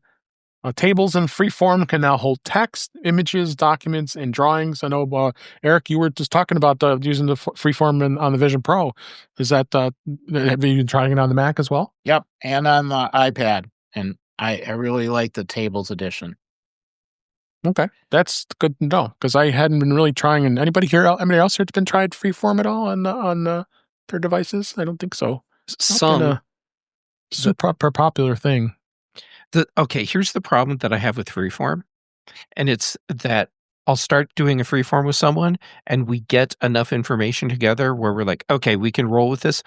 Tables in Freeform can now hold text, images, documents, and drawings. I know, Eric, you were just talking about using the Freeform on the Vision Pro. Is that have you been trying it on the Mac as well? Yep, and on the iPad. And I really like the Tables edition. Okay, that's good to know, because I hadn't been really trying. And anybody else here has been tried Freeform at all on their devices? I don't think so. Some super popular thing. Here's the problem that I have with Freeform, and it's that I'll start doing a Freeform with someone, and we get enough information together where we're like, okay, we can roll with this,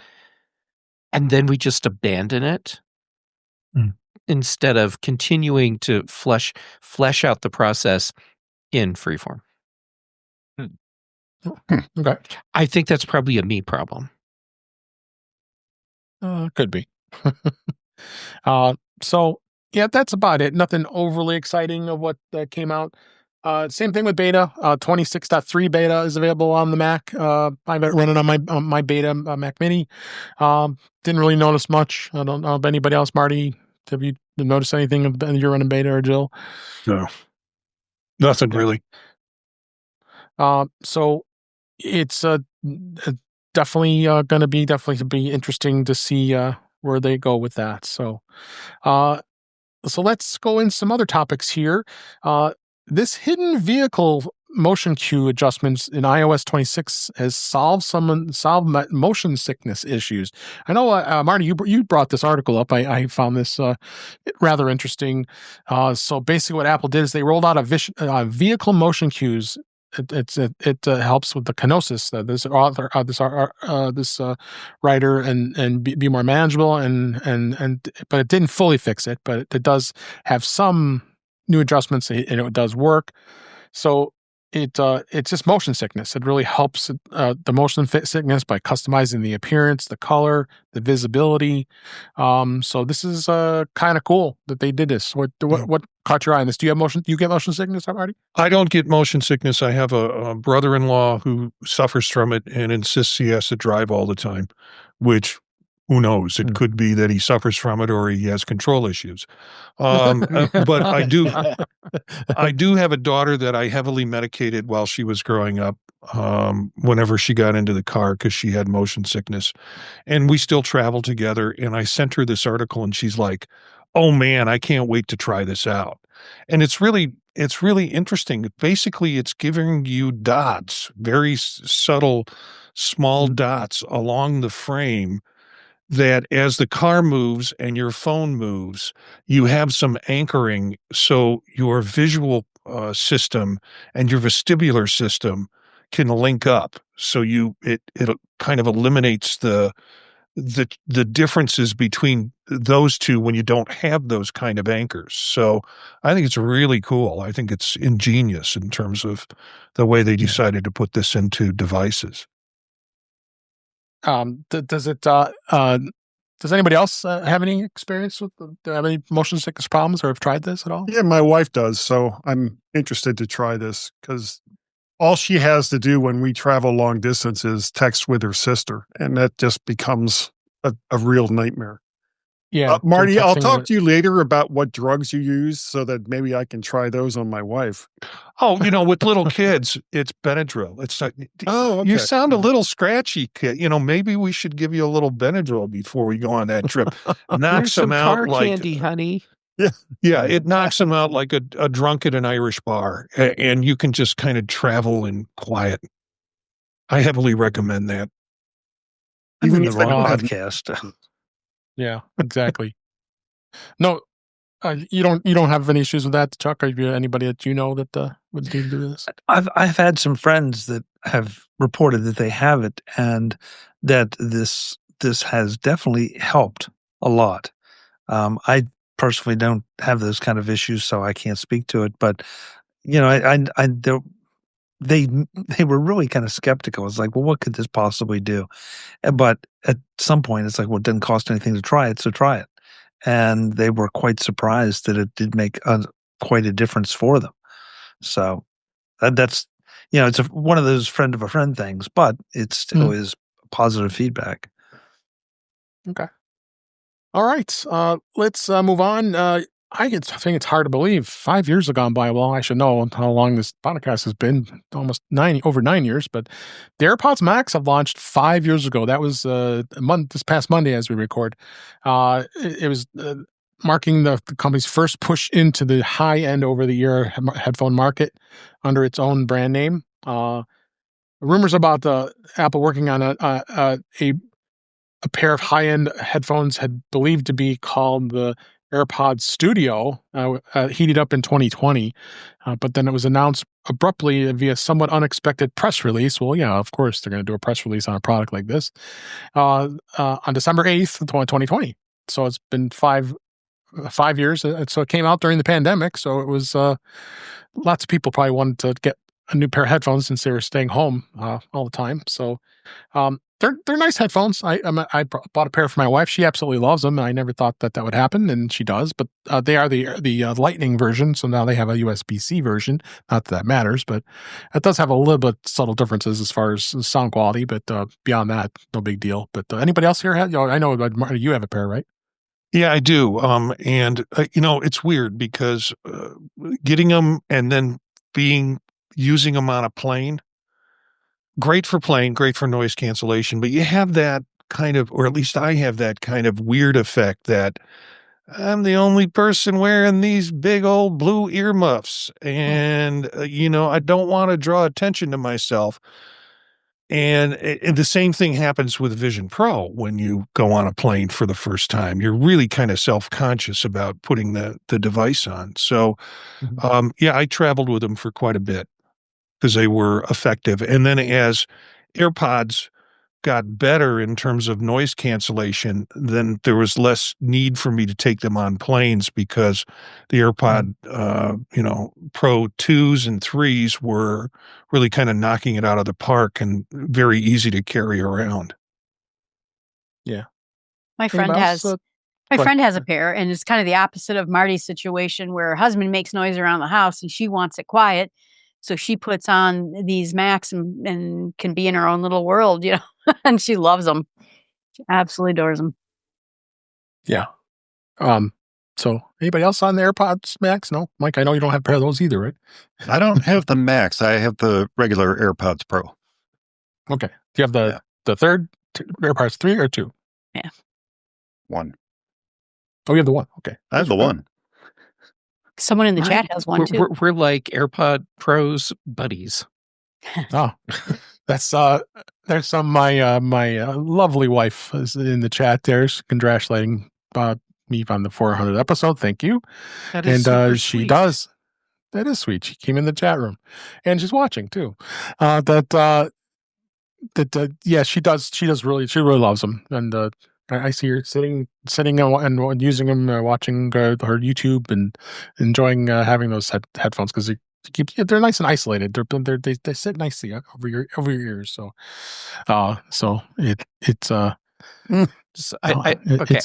and then we just abandon it. Instead of continuing to flesh out the process in Freeform. Okay. I think that's probably a me problem. Could be. So, yeah, that's about it. Nothing overly exciting of what came out. Same thing with beta. 26.3 beta is available on the Mac. I've got it running on my beta Mac Mini. Didn't really notice much. I don't know if anybody else, Marty. Have you noticed anything of you're running beta, or Jill? No, nothing really. So it's definitely going to be interesting to see where they go with that. So let's go in some other topics here. This hidden vehicle motion cue adjustments in iOS 26 has solved motion sickness issues. I know, Marty, you brought this article up. I found this rather interesting. So basically, what Apple did is they rolled out a vehicle motion cues. It helps with the kenosis. This writer and be more manageable, but it didn't fully fix it. But it does have some new adjustments, and it does work. So it's just motion sickness. It really helps the motion sickness by customizing the appearance, the color, the visibility. So this is kind of cool that they did this. What caught your eye on this? Do you get motion sickness, Marty? I don't get motion sickness. I have a brother-in-law who suffers from it and insists he has to drive all the time, which, who knows? It could be that he suffers from it or he has control issues. But I do have a daughter that I heavily medicated while she was growing up, whenever she got into the car, because she had motion sickness. And we still travel together. And I sent her this article and she's like, oh man, I can't wait to try this out. And it's really interesting. Basically, it's giving you dots, very subtle, small dots along the frame, that as the car moves and your phone moves, you have some anchoring, so your visual system and your vestibular system can link up. So it kind of eliminates the differences between those two when you don't have those kind of anchors. So I think it's really cool. I think it's ingenious in terms of the way they decided to put this into devices. Does Does anybody else have any experience with have any motion sickness problems or have tried this at all? Yeah, my wife does. So I'm interested to try this because all she has to do when we travel long distance is text with her sister. And that just becomes a real nightmare. Yeah. Marty, I'll talk to you later about what drugs you use so that maybe I can try those on my wife. Oh, with little kids, it's Benadryl. It's not, okay. You sound a little scratchy, kid. Maybe we should give you a little Benadryl before we go on that trip. Knocks them out car like candy, honey. Yeah, it knocks them out like a drunk at an Irish bar, and you can just kind of travel in quiet. I heavily recommend that. Even the wrong podcast. Yeah, exactly. No, you don't have any issues with that, Chuck? Or anybody that that would do this? I've had some friends that have reported that they have it, and that this has definitely helped a lot. I personally don't have those kind of issues, so I can't speak to it. But they were really kind of skeptical. It's like, well, what could this possibly do? But at some point, it's like, well, it didn't cost anything to try it, so try it. And they were quite surprised that it did make quite a difference for them. So that's it's one of those friend of a friend things, but it still is positive feedback. Okay. All right. Let's move on. I think it's hard to believe 5 years have gone by. Well, I should know how long this podcast has been, almost over 9 years, but the AirPods Max have launched 5 years ago. That was this past Monday as we record. It was marking the company's first push into the high-end over-the-ear headphone market under its own brand name. Rumors about Apple working on a pair of high-end headphones had believed to be called the AirPods Studio, heated up in 2020, but then it was announced abruptly via somewhat unexpected press release. Well, yeah, of course they're going to do a press release on a product like this on December 8th, 2020. So it's been 5 years. So it came out during the pandemic. So it was lots of people probably wanted to get a new pair of headphones since they were staying home all the time. So they're nice headphones. I bought a pair for my wife. She absolutely loves them. I never thought that would happen, and she does. But they are the Lightning version, so now they have a USB-C version. Not that matters, but it does have a little bit subtle differences as far as sound quality. But beyond that, no big deal. But anybody else here? I know Marty, you have a pair, right? Yeah, I do. And it's weird because getting them and then using them on a plane. Great for playing, great for noise cancellation, but you have that kind of, or at least I have that kind of weird effect that I'm the only person wearing these big old blue earmuffs, and I don't want to draw attention to myself. And the same thing happens with Vision Pro when you go on a plane for the first time. You're really kind of self-conscious about putting the device on. So, I traveled with them for quite a bit, because they were effective. And then as AirPods got better in terms of noise cancellation, then there was less need for me to take them on planes because the AirPod, Pro 2s and 3s were really kind of knocking it out of the park and very easy to carry around. Yeah. My friend has a pair, and it's kind of the opposite of Marty's situation where her husband makes noise around the house and she wants it quiet. So she puts on these Macs and can be in her own little world, and she loves them. She absolutely adores them. Yeah. So anybody else on the AirPods Max? No? Mike, I know you don't have a pair of those either, right? I don't have the Max. I have the regular AirPods Pro. Okay. Do you have the third AirPods 3 or 2? Yeah. 1. Oh, you have the 1. Okay. I have the 1. Someone in the chat has one too. We're like AirPod Pros buddies. Oh, that's there's some my lovely wife is in the chat there congratulating me on the 400 episode. Thank you. That is and she sweet. Does. That is sweet. She came in the chat room, and she's watching too. Yeah, she does. She really loves them, and I see her sitting and using them, watching her YouTube and enjoying having those headphones because they're nice and isolated. They sit nicely over your ears. So, it's So I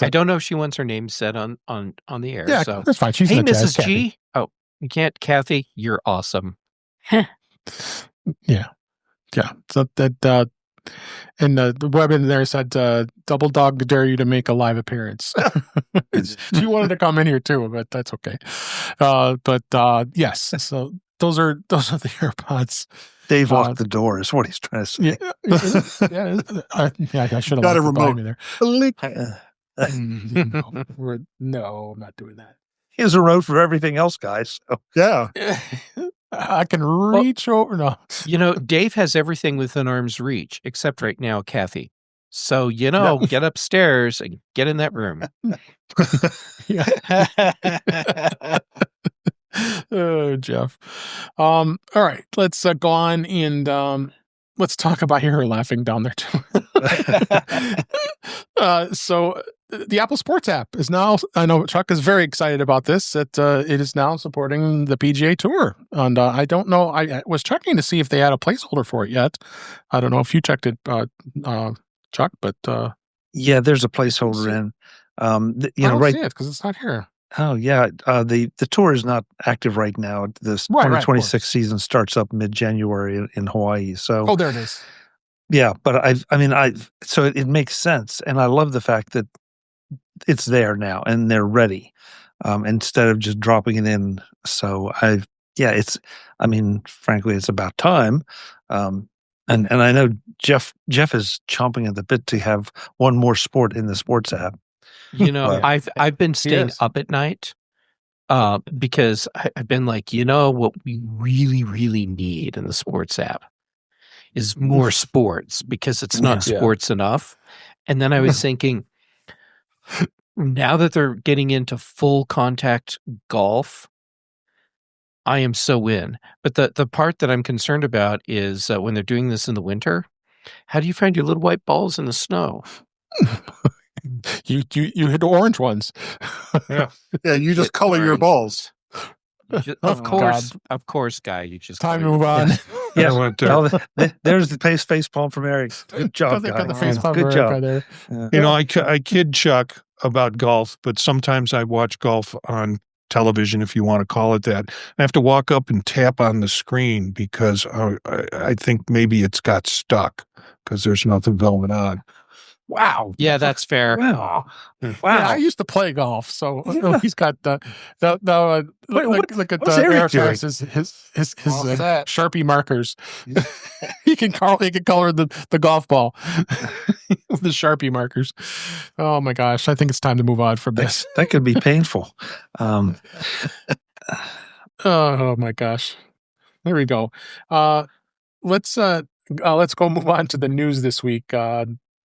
don't know if she wants her name said on the air. Yeah, so that's fine. She's hey, in the chat, Mrs. Kathy. G. Oh, you can't, Kathy. You're awesome. Yeah. So that and the web in there said, "Double dog dare you to make a live appearance." She wanted to come in here too, but that's okay. Yes. So those are the AirPods. Dave locked the door. Is what he's trying to say. I should have Got a locked it behind remote. me there. No, I'm not doing that. He has a remote for everything else, guys. So. Yeah. I can reach over. No. Dave has everything within arm's reach, except right now, Kathy. So, get upstairs and get in that room. Oh, Jeff. All right, let's go on and let's talk about her laughing down there too. So the Apple Sports app is now, I know Chuck is very excited about this, that it is now supporting the PGA Tour. And I don't know, I was checking to see if they had a placeholder for it yet. I don't know if you checked it, Chuck, but... yeah, there's a placeholder in. I don't see it because it's not here. Oh, yeah. The tour is not active right now. The 2026 season starts up mid-January in Hawaii. So, there it is. Yeah, but so it makes sense. And I love the fact that it's there now and they're ready instead of just dropping it in. So frankly, it's about time. And I know Jeff is chomping at the bit to have one more sport in the sports app. I've been staying up at night because I've been like, what we really, really need in the sports app is more sports because it's not sports enough. And then I was thinking, now that they're getting into full contact golf, I am so in. But the part that I'm concerned about is when they're doing this in the winter, how do you find your little white balls in the snow? You hit orange ones. You just color your balls. Of course, Guy. You just time to move on. There's the face palm from Eric. Good job, Guy. Good job. There. I kid Chuck about golf, but sometimes I watch golf on television, if you want to call it that. I have to walk up and tap on the screen because I think maybe it's got stuck because there's nothing going on. Wow. Yeah, that's fair. Wow. Yeah, I used to play golf, so he's got look at Eric has his Sharpie markers. he can color the golf ball with the Sharpie markers. Oh my gosh, I think it's time to move on from this. That could be painful. Oh my gosh. There we go. Let's go move on to the news this week.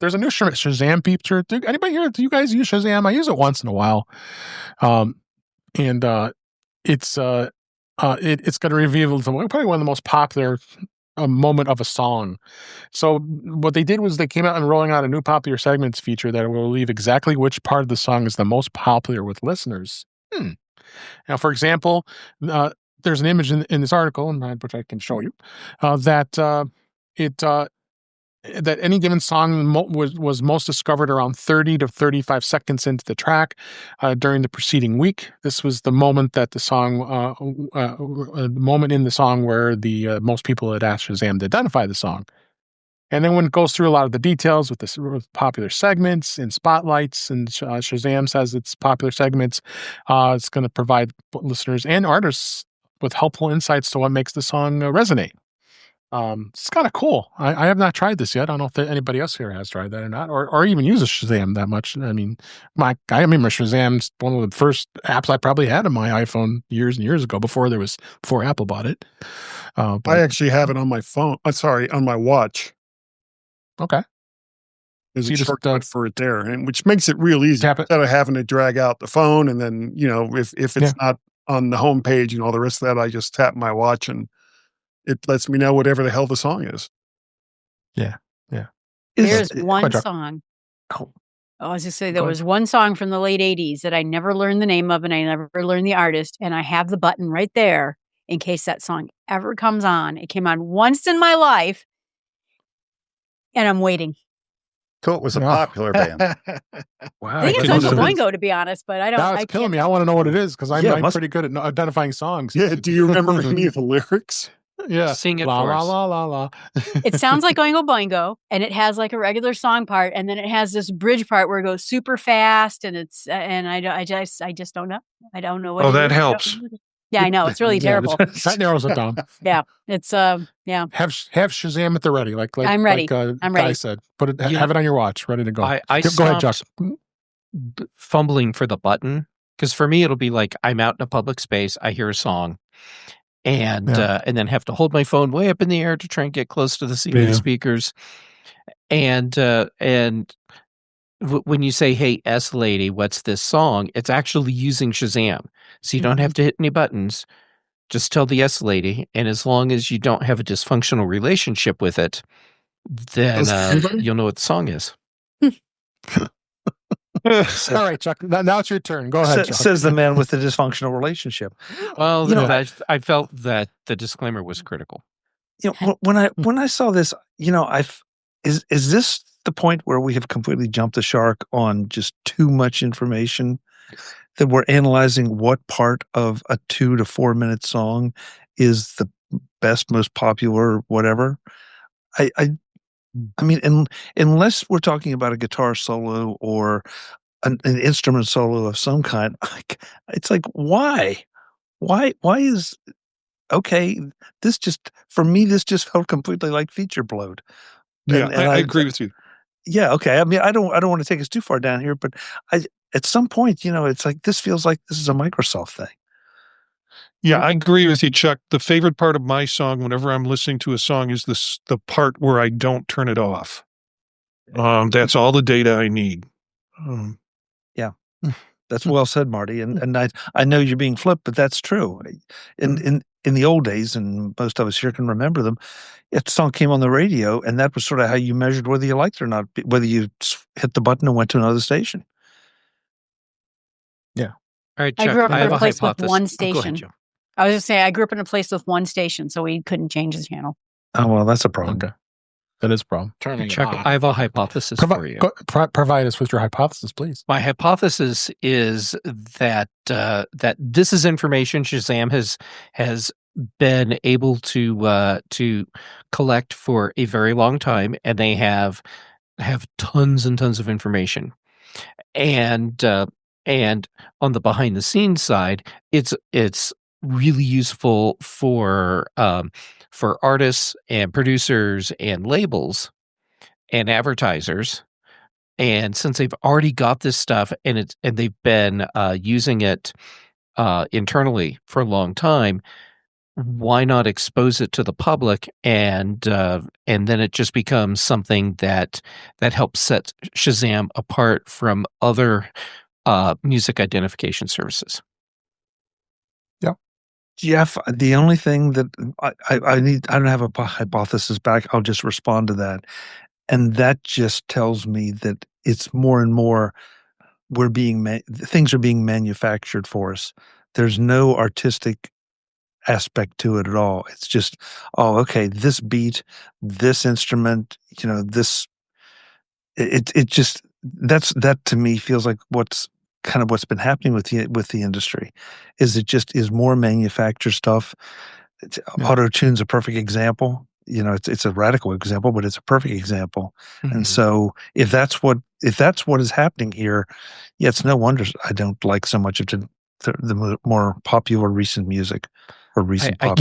There's a new Shazam feature. Anybody here? Do you guys use Shazam? I use it once in a while, and it's going to reveal probably one of the most popular moment of a song. So what they did was they came out and rolling out a new popular segments feature that will leave exactly which part of the song is the most popular with listeners. Now, for example, there's an image in this article, which I can show you, that any given song was most discovered around 30 to 35 seconds into the track during the preceding week. This was the moment that the song, the moment in the song where the most people had asked Shazam to identify the song. And then when it goes through a lot of the details with popular segments and spotlights, and Shazam says it's popular segments, it's going to provide listeners and artists with helpful insights to what makes the song resonate. It's kind of cool. I have not tried this yet. I don't know if anybody else here has tried that or not, or even uses Shazam that much. I mean, I remember Shazam's one of the first apps I probably had on my iPhone years and years ago before Apple bought it. I actually have it on my phone. On my watch. Okay. There's a shortcut for it there, and which makes it real easy instead of having to drag out the phone. And then, if it's not on the home page and all the rest of that, I just tap my watch and it lets me know whatever the hell the song is. Yeah. There's one song. I was just say there was one song from the late 80s that I never learned the name of and I never learned the artist. And I have the button right there in case that song ever comes on. It came on once in my life and I'm waiting. So it was a popular band. I Wow. think it's Oingo Boingo, to be honest, but I don't. Now it's killing me. I want to know what it is because I'm pretty good at identifying songs. Yeah. Do you remember any of the lyrics? Yeah. Sing it la, for la, us. la, la, la. It sounds like Oingo Boingo, and it has like a regular song part, and then it has this bridge part where it goes super fast, and it's and I just don't know. I don't know what. Oh, that helps. Yeah, I know it's really terrible. That narrows it down. Yeah, it's yeah. Have Shazam at the ready, like I'm ready. I'm ready. Guy said, put it. Have it on your watch, ready to go. I Go ahead, Chuck. Fumbling for the button because for me it'll be like I'm out in a public space, I hear a song, and then have to hold my phone way up in the air to try and get close to the speakers, and when you say, "Hey, S lady, what's this song?" It's actually using Shazam, so you don't have to hit any buttons. Just tell the S lady, and as long as you don't have a dysfunctional relationship with it, then you'll know what the song is. All right, Chuck. Now it's your turn. Go ahead, Chuck. Says the man with the dysfunctional relationship. Well, I felt that the disclaimer was critical. When I saw this, is this the point where we have completely jumped the shark on just too much information, that we're analyzing what part of a 2 to 4 minute song is the best, most popular, whatever? I mean, unless we're talking about a guitar solo or an instrument solo of some kind, it's like, why is, okay, this just felt completely like feature bloat. Yeah, I agree with you. Yeah, okay. I mean, I don't want to take us too far down here, but at some point, it's like this feels like this is a Microsoft thing. Yeah, I agree with you, Chuck. The favorite part of my song, whenever I'm listening to a song, is the part where I don't turn it off. That's all the data I need. Yeah, that's well said, Marty. And I know you're being flipped, but that's true. In the old days, and most of us here can remember them, if the song came on the radio, and that was sort of how you measured whether you liked it or not, whether you hit the button and went to another station. Yeah. All right, Chuck, I grew up in a place with one Go station. ahead, Joe. I was just saying, I grew up in a place with one station, so we couldn't change the channel. Oh, well, that's a problem. Okay. That is a problem. Turning Chuck, it on. I have a hypothesis for you. Provide us with your hypothesis, please. My hypothesis is that that this is information Shazam has been able to collect for a very long time, and they have tons and tons of information. And on the behind the scenes side, it's really useful for artists and producers and labels and advertisers. And since they've already got this stuff and they've been using it internally for a long time, why not expose it to the public and then it just becomes something that helps set Shazam apart from other music identification services. Yeah. Jeff, the only thing that I don't have a hypothesis back. I'll just respond to that. And that just tells me that it's more and more things are being manufactured for us. There's no artistic aspect to it at all. It's just, oh, okay, this beat, this instrument, this. It just that to me feels like what's been happening with the industry, is it just is more manufactured stuff. Auto-tune's a perfect example. It's a radical example, but it's a perfect example. Mm-hmm. And so if that's what is happening here, yeah, it's no wonder I don't like so much of the more popular recent music or recent pop.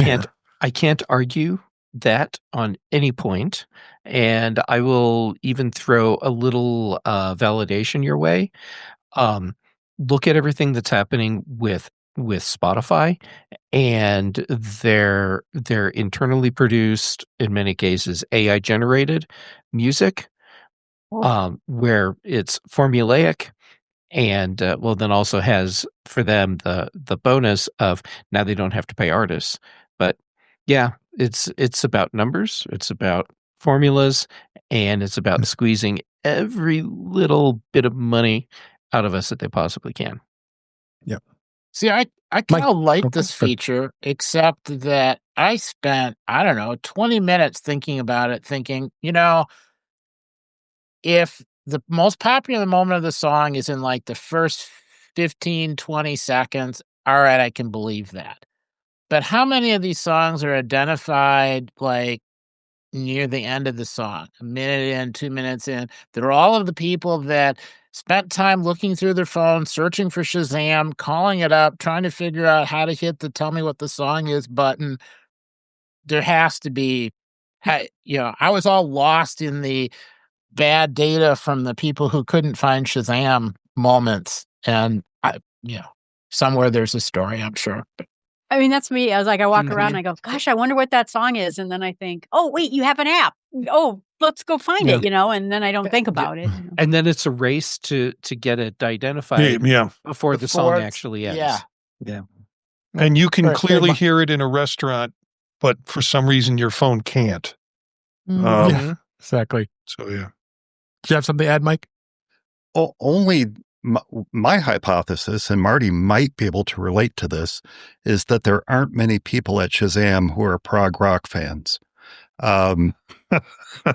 I can't argue that on any point, and I will even throw a little validation your way. Look at everything that's happening with Spotify and their internally produced, in many cases, AI generated music, where it's formulaic, and then also has for them the bonus of now they don't have to pay artists. But yeah, it's about numbers, it's about formulas, and it's about squeezing every little bit of money out of us that they possibly can. Yeah. See, I kind of like this feature, except that I spent, 20 minutes thinking about it, thinking, if the most popular moment of the song is in like the first 15, 20 seconds. All right, I can believe that. But how many of these songs are identified like near the end of the song, a minute in, 2 minutes in? They're all of the people that spent time looking through their phone, searching for Shazam, calling it up, trying to figure out how to hit the tell me what the song is button. There has to be, I was all lost in the bad data from the people who couldn't find Shazam moments. And somewhere there's a story, I'm sure. I mean, that's me. I was like, I walk around and I go, gosh, I wonder what that song is. And then I think, oh, wait, you have an app. Oh, let's go find it, and then I don't think about it. And then it's a race to get it identified before the song actually ends. Yeah. And you can clearly hear it in a restaurant, but for some reason your phone can't. Exactly. So, yeah. Do you have something to add, Mike? Only my hypothesis, and Marty might be able to relate to this, is that there aren't many people at Shazam who are prog rock fans.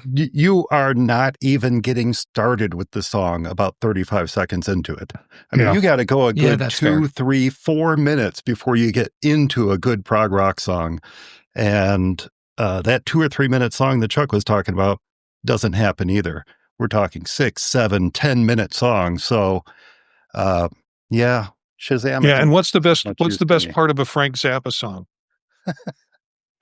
You are not even getting started with the song about 35 seconds into it. I mean, you got to go a good 2, 3, 4 minutes before you get into a good prog rock song. And that 2 or 3 minute song that Chuck was talking about doesn't happen either. We're talking 6, 7, 10-minute songs. So, Shazam. Yeah, and what's the best part of a Frank Zappa song?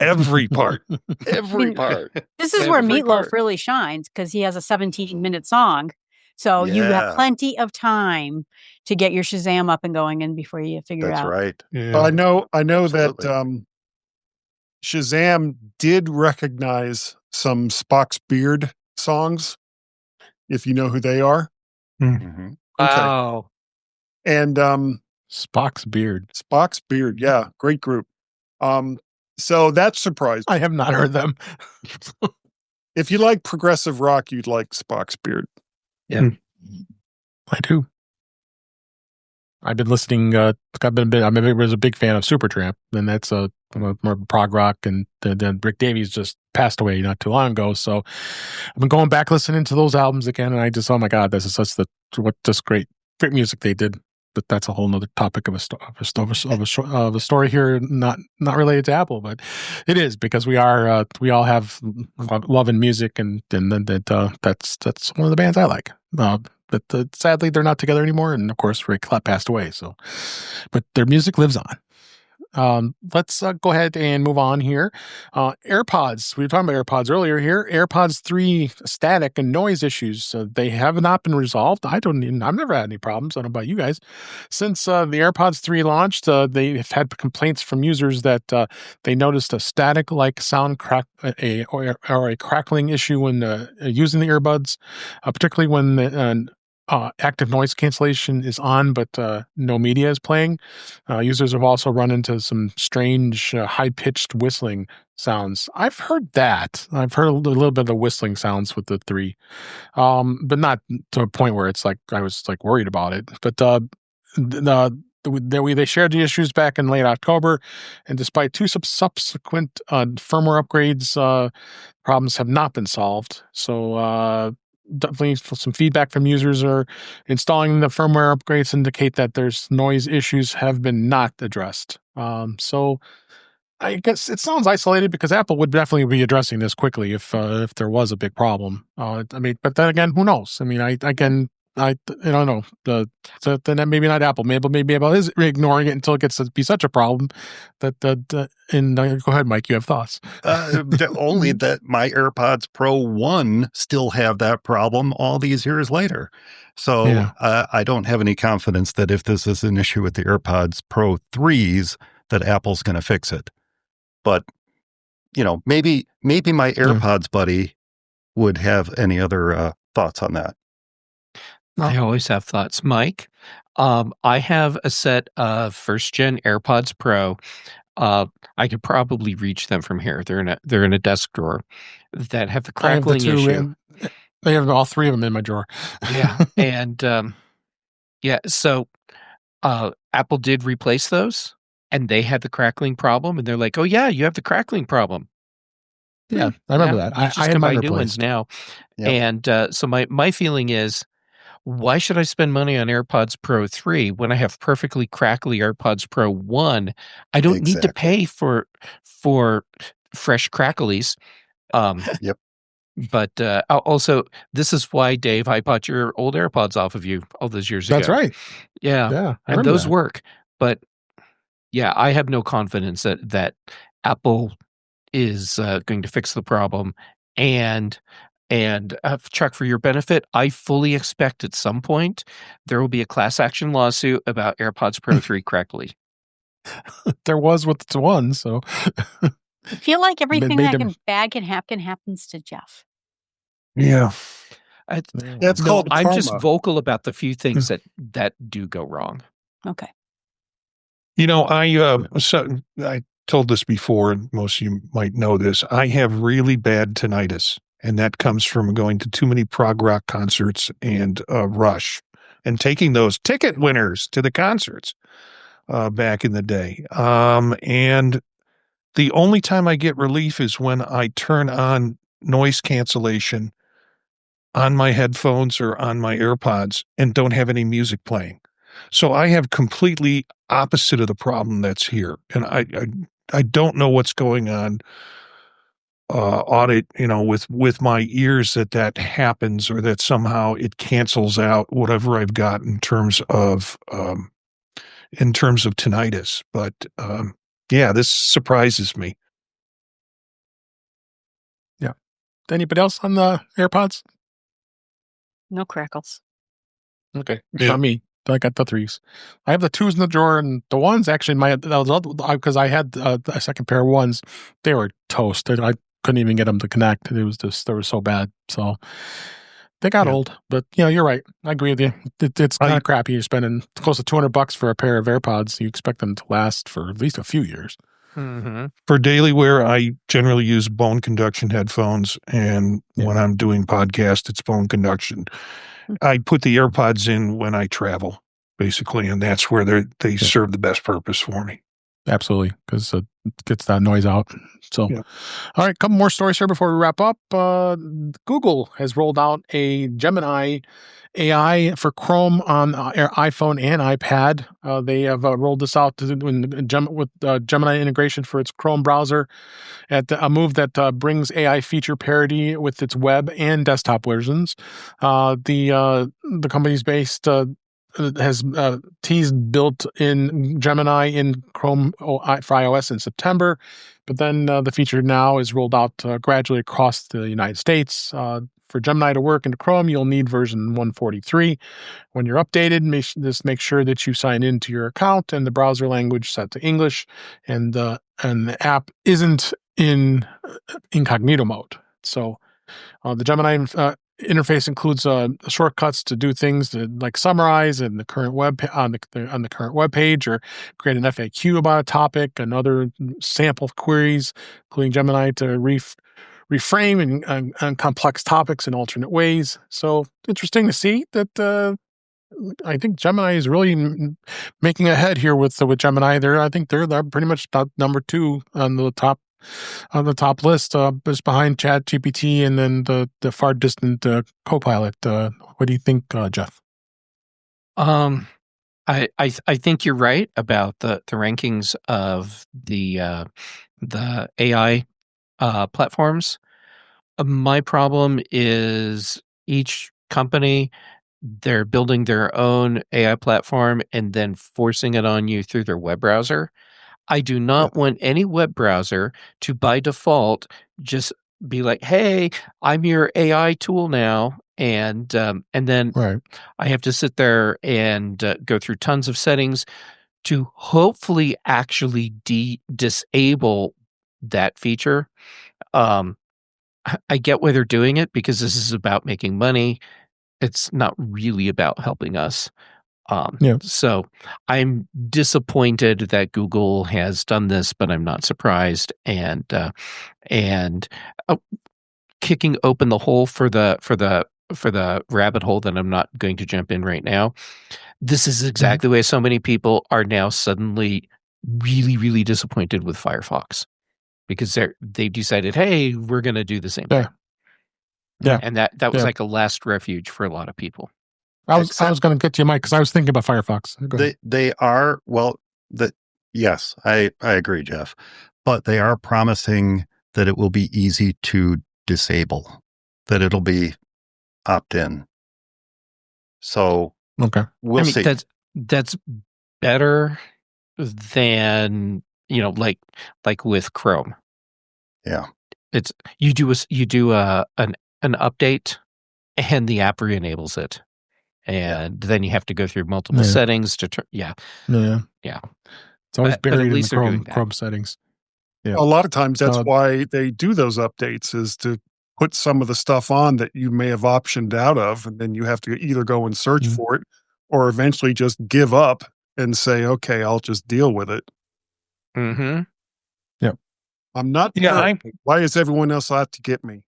Every part. Every part. This is where Meatloaf really shines, because he has a 17-minute song. So you have plenty of time to get your Shazam up and going and before you figure out. That's right. Yeah. But I know Absolutely. That Shazam did recognize some Spock's Beard songs, if you know who they are. Mm-hmm. Okay. Wow. And Spock's Beard. Spock's Beard, yeah, great group. So that's surprising. I have not heard them. If you like progressive rock, you'd like Spock's Beard. Yeah, I do. I've been listening. I was a big fan of Supertramp, and that's more prog rock. And then Rick Davies just passed away not too long ago. So I've been going back listening to those albums again, and I just, oh my God, this is just great music they did. But that's a whole nother topic of a story here, not related to Apple, but it is, because we all have love in music, and that's one of the bands I like. But sadly, they're not together anymore, and of course, Rick passed away. So, but their music lives on. Let's go ahead and move on here. AirPods. We were talking about AirPods earlier here. AirPods 3 static and noise issues. They have not been resolved. I've never had any problems. I don't know about you guys. Since the AirPods 3 launched, they've had complaints from users that they noticed a static-like sound crack, or a crackling issue when using the earbuds, particularly when active noise cancellation is on, but no media is playing. Users have also run into some strange high-pitched whistling sounds. I've heard that. I've heard a little bit of the whistling sounds with the 3, but not to a point where it's like I was like worried about it. But they shared the issues back in late October, and despite 2 subsequent firmware upgrades, problems have not been solved. So definitely some feedback from users are installing the firmware upgrades indicate that there's noise issues have been not addressed. So I guess it sounds isolated, because Apple would definitely be addressing this quickly if there was a big problem. But then again, who knows? I mean, I don't know. Then maybe not Apple. Maybe Apple is ignoring it until it gets to be such a problem that. And go ahead, Mike. You have thoughts? Only that my AirPods Pro 1 still have that problem all these years later. So I don't have any confidence that if this is an issue with the AirPods Pro 3s, that Apple's going to fix it. But maybe my AirPods buddy would have any other thoughts on that. I always have thoughts, Mike. I have a set of first-gen AirPods Pro. I could probably reach them from here. They're in a desk drawer that have the crackling issue. They have all 3 of them in my drawer. Yeah, and so Apple did replace those, and they had the crackling problem, and they're like, "Oh yeah, you have the crackling problem." Yeah, I remember that. You just I had can buy mine new ones replaced. now. Yep. And so my feeling is, why should I spend money on AirPods Pro 3 when I have perfectly crackly AirPods Pro 1? I don't need to pay for fresh cracklies. Yep. But also, this is why, Dave, I bought your old AirPods off of you all those years ago. That's right. Yeah. Yeah, I and remember those that. work. But yeah, I have no confidence that Apple is going to fix the problem. And Chuck, for your benefit, I fully expect at some point there will be a class action lawsuit about AirPods Pro 3 crackly. There was with the one, so I feel like everything made that them- bad can happen happens to Jeff. Yeah. That's No, called I'm just karma. vocal about the few things that do go wrong. Okay. You know, I told this before, and most of you might know this. I have really bad tinnitus, and that comes from going to too many prog rock concerts and Rush, and taking those ticket winners to the concerts back in the day. And the only time I get relief is when I turn on noise cancellation on my headphones or on my AirPods and don't have any music playing. So I have completely opposite of the problem that's here. And I don't know what's going on audit, with my ears that happens, or that somehow it cancels out whatever I've got in terms of tinnitus. But yeah, this surprises me. Yeah. Anybody else on the AirPods? No crackles. Okay. Yeah. Not me. I got the 3s. I have the 2s in the drawer, and the 1s actually, because I had a second pair of 1s, they were toast. I couldn't even get them to connect. It was just, they were so bad. So they got old. But you're right. I agree with you. It's kind of crappy. You're spending close to $200 for a pair of AirPods. You expect them to last for at least a few years. Mm-hmm. For daily wear, I generally use bone conduction headphones, and when I'm doing podcast, it's bone conduction. I put the AirPods in when I travel, basically, and that's where they serve the best purpose for me. Absolutely, because it gets that noise out. So, all right, a couple more stories here before we wrap up. Google has rolled out a Gemini AI for Chrome on iPhone and iPad. They have rolled this out with Gemini integration for its Chrome browser, at a move that brings AI feature parity with its web and desktop versions. The company's based has teased built-in Gemini in Chrome for iOS in September, but then the feature now is rolled out gradually across the United States. For Gemini to work in Chrome, you'll need version 143. When you're updated, make sure that you sign into your account and the browser language set to English, and the app isn't in incognito mode. So the Gemini interface includes shortcuts to do things like summarize in the current on the current web page, or create an FAQ about a topic, and other sample queries, including Gemini to reframe and complex topics in alternate ways. So interesting to see that. I think Gemini is really making a head here with Gemini. I think they're pretty much about number 2 on the top list, just behind ChatGPT and then the far distant Copilot. What do you think, Jeff? I think you're right about the rankings of the AI platforms. My problem is each company, they're building their own AI platform and then forcing it on you through their web browser. I do not want any web browser to, by default, just be like, "Hey, I'm your AI tool now," and then I have to sit there and go through tons of settings to hopefully actually disable that feature. I get why they're doing it, because this is about making money. It's not really about helping us. So I'm disappointed that Google has done this, but I'm not surprised. And kicking open the hole for the rabbit hole that I'm not going to jump in right now. This is exactly why so many people are now suddenly really, really disappointed with Firefox. because they decided, hey, we're going to do the same thing. Yeah. And that was like a last refuge for a lot of people. I was going to get to you, Mike, because I was thinking about Firefox. They are, well, yes, I agree, Jeff, but they are promising that it will be easy to disable, that it'll be opt-in. So we'll see. That's better than, like with Chrome. Yeah. It's you do an update and the app re-enables it. And then you have to go through multiple settings to turn. Yeah. It's always buried in the Chrome settings. Yeah. A lot of times that's why they do those updates, is to put some of the stuff on that you may have optioned out of, and then you have to either go and search for it or eventually just give up and say, okay, I'll just deal with it. Mm-hmm. Yeah. I'm not why is everyone else out to get me?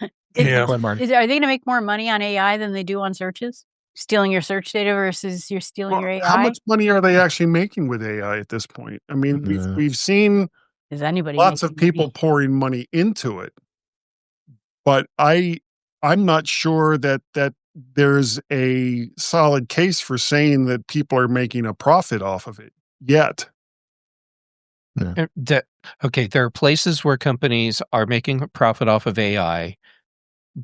Are they going to make more money on AI than they do on searches? Stealing your search data versus you're stealing your AI? How much money are they actually making with AI at this point? I mean, we've seen lots of people pouring money into it, but I'm not sure that there's a solid case for saying that people are making a profit off of it yet. There are places where companies are making a profit off of AI,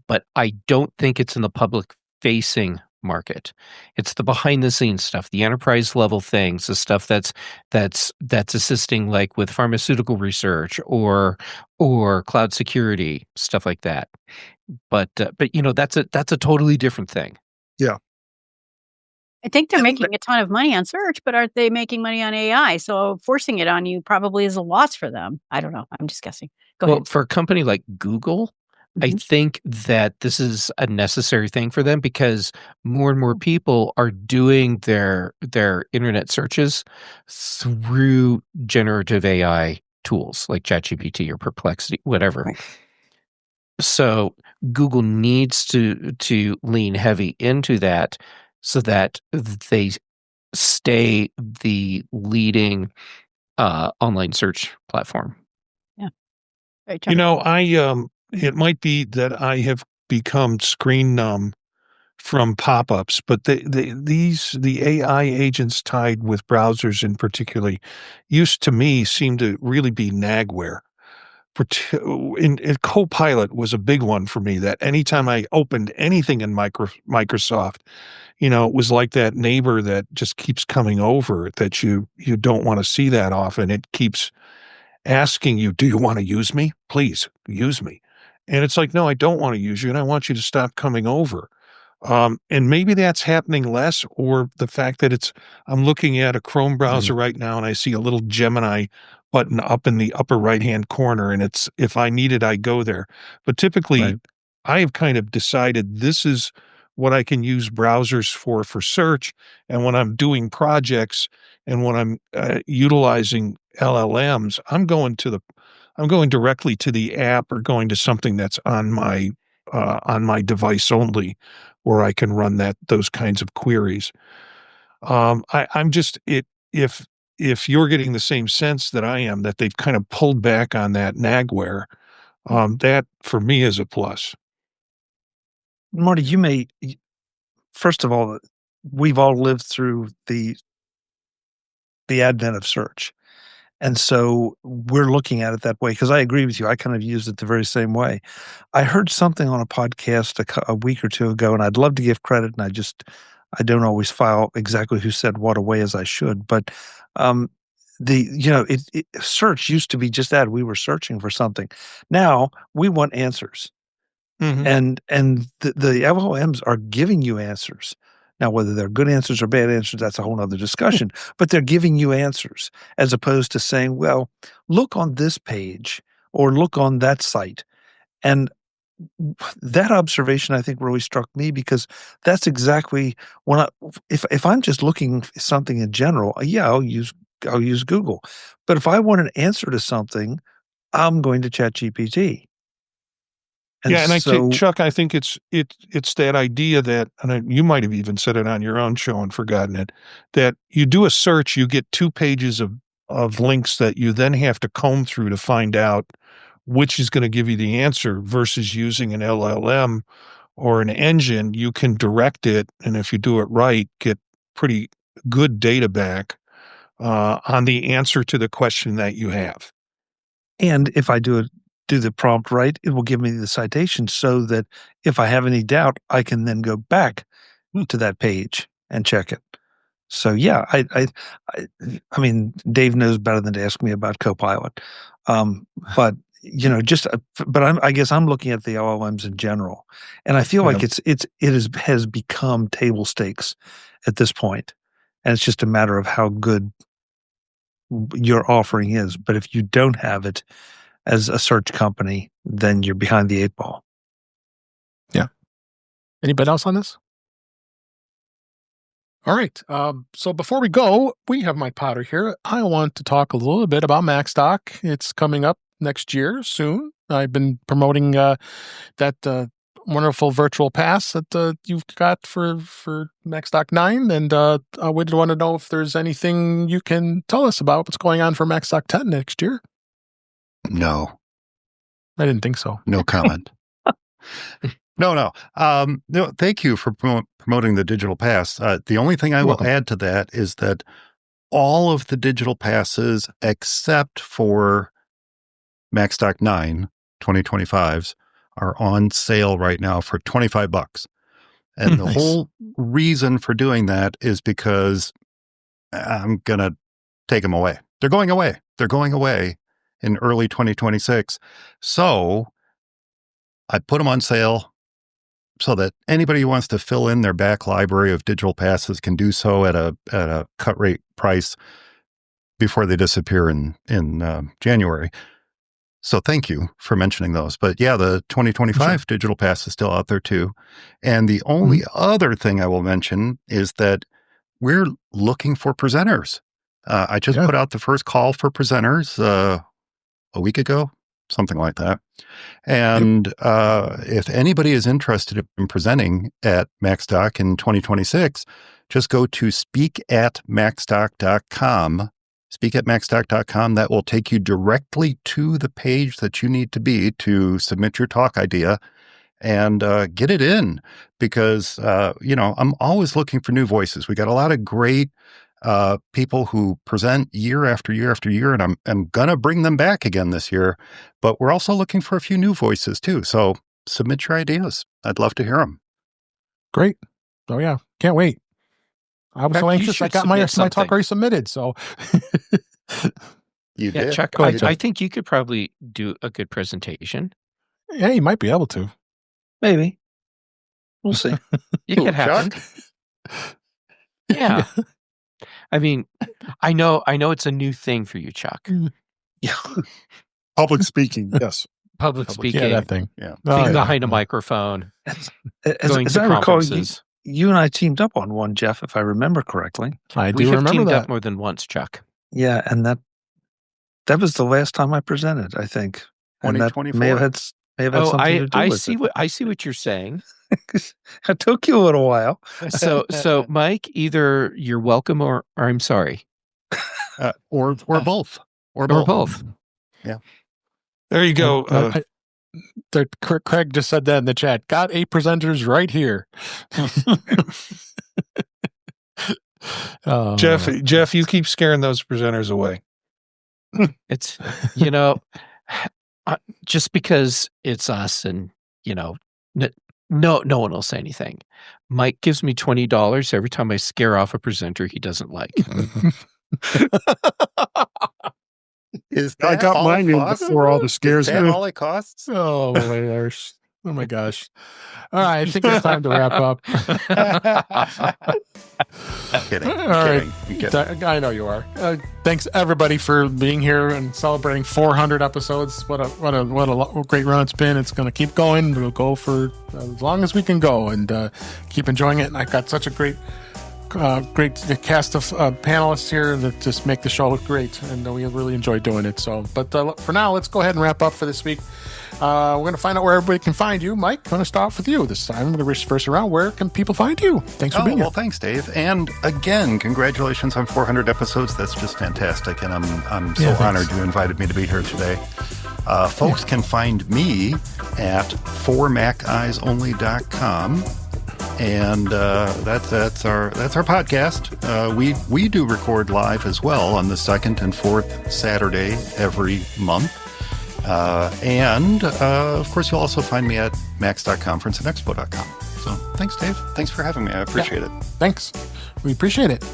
but I don't think it's in the public-facing market. It's the behind-the-scenes stuff, the enterprise-level things, the stuff that's assisting, like with pharmaceutical research or cloud security, stuff like that. But that's a totally different thing. Yeah. I think they're making a ton of money on search, but aren't they making money on AI? So forcing it on you probably is a loss for them. I don't know. I'm just guessing. Go ahead. For a company like Google, I think that this is a necessary thing for them, because more and more people are doing their internet searches through generative AI tools like ChatGPT or Perplexity, whatever. Right. So Google needs to lean heavy into that so that they stay the leading online search platform. Yeah. Right, it might be that I have become screen numb from pop-ups, but the AI agents tied with browsers in particular used to me seem to really be nagware. Copilot was a big one for me, that anytime I opened anything in Microsoft, it was like that neighbor that just keeps coming over that you don't want to see that often. It keeps asking you, do you want to use me? Please use me. And it's like, no, I don't want to use you, and I want you to stop coming over. And maybe that's happening less, or the fact that I'm looking at a Chrome browser right now and I see a little Gemini button up in the upper right-hand corner, and it's, if I need it, I go there. But typically I have kind of decided this is what I can use browsers for search. And when I'm doing projects and when I'm utilizing LLMs, I'm going directly to the app or going to something that's on my device only, where I can run those kinds of queries. If you're getting the same sense that I am, that they've kind of pulled back on that nagware, that for me is a plus. Marty, first of all, we've all lived through the advent of search. And so we're looking at it that way, because I agree with you. I kind of used it the very same way. I heard something on a podcast a week or two ago, and I'd love to give credit, and I don't always file exactly who said what away as I should. But search used to be just that. We were searching for something. Now we want answers. Mm-hmm. And the LLMs are giving you answers. Now, whether they're good answers or bad answers, that's a whole other discussion. But they're giving you answers, as opposed to saying, well, look on this page or look on that site. And that observation, I think, really struck me, because that's exactly if I'm just looking for something in general, I'll use Google. But if I want an answer to something, I'm going to ChatGPT. Chuck, I think it's that idea that, and you might have even said it on your own show and forgotten it, that you do a search, you get 2 pages of of links that you then have to comb through to find out which is going to give you the answer versus using an LLM or an engine. You can direct it, and if you do it right, get pretty good data back on the answer to the question that you have. And if I do the prompt right, it will give me the citation so that if I have any doubt, I can then go back to that page and check it. So yeah, I mean, Dave knows better than to ask me about Copilot, but I guess I'm looking at the LLMs in general, and I feel like it has become table stakes at this point, and it's just a matter of how good your offering is. But if you don't have it as a search company, then you're behind the 8 ball. Yeah. Anybody else on this? All right. So before we go, we have my Potter here. I want to talk a little bit about MacStock. It's coming up next year soon. I've been promoting that wonderful virtual pass that you've got for MacStock 9, and I would want to know if there's anything you can tell us about what's going on for MacStock 10 next year. No. I didn't think so. No comment. No. Thank you for promoting the digital pass. The only thing I will add to that is that all of the digital passes, except for MacStock 9 2025s, are on sale right now for $25. And the whole reason for doing that is because I'm going to take them away. They're going away. They're going away in early 2026. So I put them on sale so that anybody who wants to fill in their back library of digital passes can do so at a cut rate price before they disappear in January. So thank you for mentioning those. But yeah, the 2025 digital pass is still out there too. And the only other thing I will mention is that we're looking for presenters. I just put out the first call for presenters a week ago, something like that. And if anybody is interested in presenting at MacStock in 2026, just go to speakatmacstock.com. Speakatmacstock.com. That will take you directly to the page that you need to be to submit your talk idea and get it in, because I'm always looking for new voices. We got a lot of great people who present year after year after year, and I'm gonna bring them back again this year. But we're also looking for a few new voices too. So submit your ideas. I'd love to hear them. Great. Oh yeah, can't wait. I was so anxious. I got my talk already submitted. So you did, Chuck. I think you could probably do a good presentation. Yeah, you might be able to. Maybe. We'll see. It could happen. Yeah. I mean, I know it's a new thing for you, Chuck. Yeah. Public speaking, yes. Public speaking. Yeah, that thing. Yeah. Being behind a microphone. Going As to I recall, conferences. you and I teamed up on one, Jeff, if I remember correctly. I do We have remember teamed that. up more than once, Chuck. Yeah, and that was the last time I presented, I think. And that 2024. may have had something to do I with see it. I see what you're saying. It took you a little while. So Mike, either you're welcome or I'm sorry. Or both. Or both. Yeah. There you go. Craig just said that in the chat. Got 8 presenters right here. Jeff, you keep scaring those presenters away. It's just because it's us, and no one will say anything. Mike gives me $20 every time I scare off a presenter he doesn't like. I got mine in before all the scares. Is that all it costs? Oh my gosh. Oh my gosh. All right, I think it's time to wrap up. Kidding. All right. I know you are. Thanks everybody for being here and celebrating 400 episodes. What a great run it's been. It's going to keep going. We'll go for as long as we can go and keep enjoying it. And I got such a great great cast of panelists here that just make the show look great, and we really enjoy doing it. So, but for now, let's go ahead and wrap up for this week. We're going to find out where everybody can find you. Mike, I'm going to start off with you this time. I'm going to reverse around. Where can people find you? Thanks for being here. Well, thanks, Dave. And again, congratulations on 400 episodes. That's just fantastic, and I'm so honored you invited me to be here today. Folks can find me at formacisonly.com. And that's our podcast. We do record live as well on the second and fourth Saturday every month. And of course, you'll also find me at max.conferenceandexpo.com. So thanks, Dave. Thanks for having me. I appreciate it. Thanks. We appreciate it.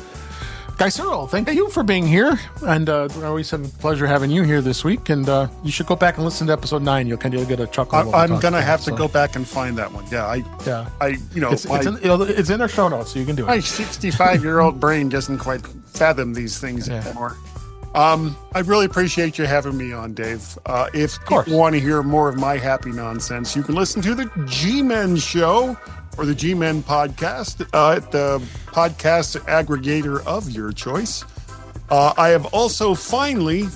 Guy Serle, thank you for being here. And I always have a pleasure having you here this week. And you should go back and listen to episode 9. You'll get a chuckle. I'm going to have to go back and find that one. It's in our show notes, so you can do it. My 65-year-old brain doesn't quite fathom these things anymore. I really appreciate you having me on, Dave. If people want to hear more of my happy nonsense, you can listen to the G-Men Show or the G-Men Podcast at the podcast aggregator of your choice. I have also finally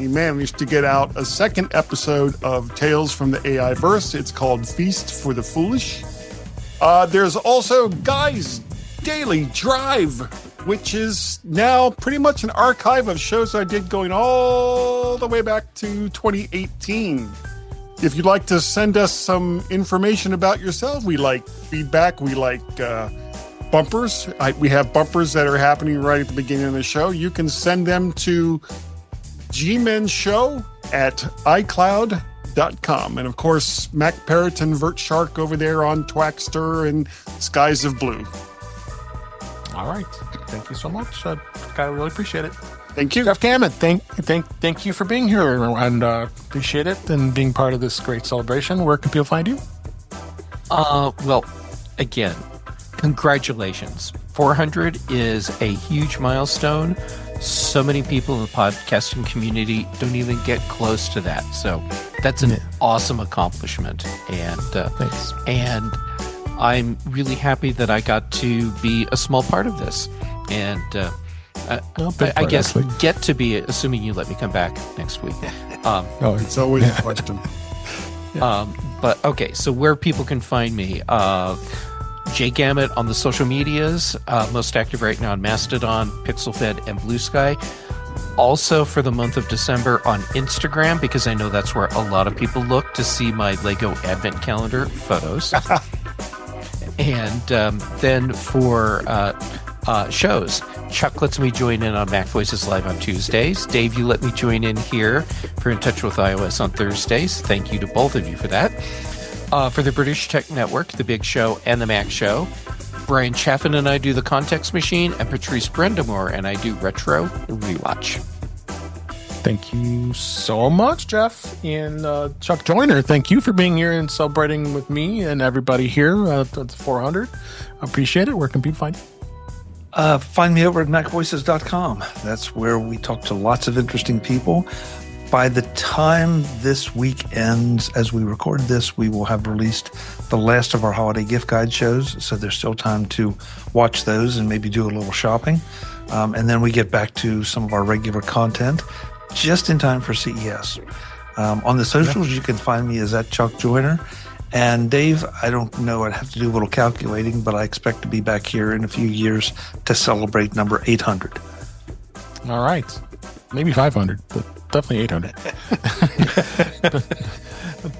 managed to get out a second episode of Tales from the AI Verse. It's called Feast for the Foolish. There's also Guy's Daily Drive, which is now pretty much an archive of shows I did going all the way back to 2018. If you'd like to send us some information about yourself, we like feedback, we like bumpers. We have bumpers that are happening right at the beginning of the show. You can send them to gmenshow@icloud.com. And of course, Mac Parrot and Vert Shark over there on Twaxter and Skies of Blue. All right. Thank you so much. I really appreciate it. Thank you. Jeff Gamet, thank you for being here, and appreciate it and being part of this great celebration. Where can people find you? Well, again, congratulations. 400 is a huge milestone. So many people in the podcasting community don't even get close to that. So that's an awesome accomplishment. And thanks. And I'm really happy that I got to be a small part of this. And I guess get to be, assuming you let me come back next week. It's always a question. But okay, so where people can find me, Jay Gamet on the social medias, most active right now on Mastodon, PixelFed, and Blue Sky. Also for the month of December on Instagram, because I know that's where a lot of people look to see my Lego Advent Calendar photos. And then for shows, Chuck lets me join in on Mac Voices Live on Tuesdays. Dave, you let me join in here for In Touch with iOS on Thursdays. Thank you to both of you for that. For the British Tech Network, The Big Show, and The Mac Show, Brian Chaffin and I do The Context Machine, and Patrice Brendamore and I do Retro Rewatch. Thank you so much, Jeff. And Chuck Joyner, thank you for being here and celebrating with me and everybody here at the 400. I appreciate it. Where can people find you? Find me over at macvoices.com. That's where we talk to lots of interesting people. By the time this week ends, as we record this, we will have released the last of our holiday gift guide shows. So there's still time to watch those and maybe do a little shopping. And then we get back to some of our regular content just in time for CES. On the socials, you can find me as at Chuck Joyner. And Dave, I don't know, I'd have to do a little calculating, but I expect to be back here in a few years to celebrate number 800. All right. Maybe 500, but definitely 800.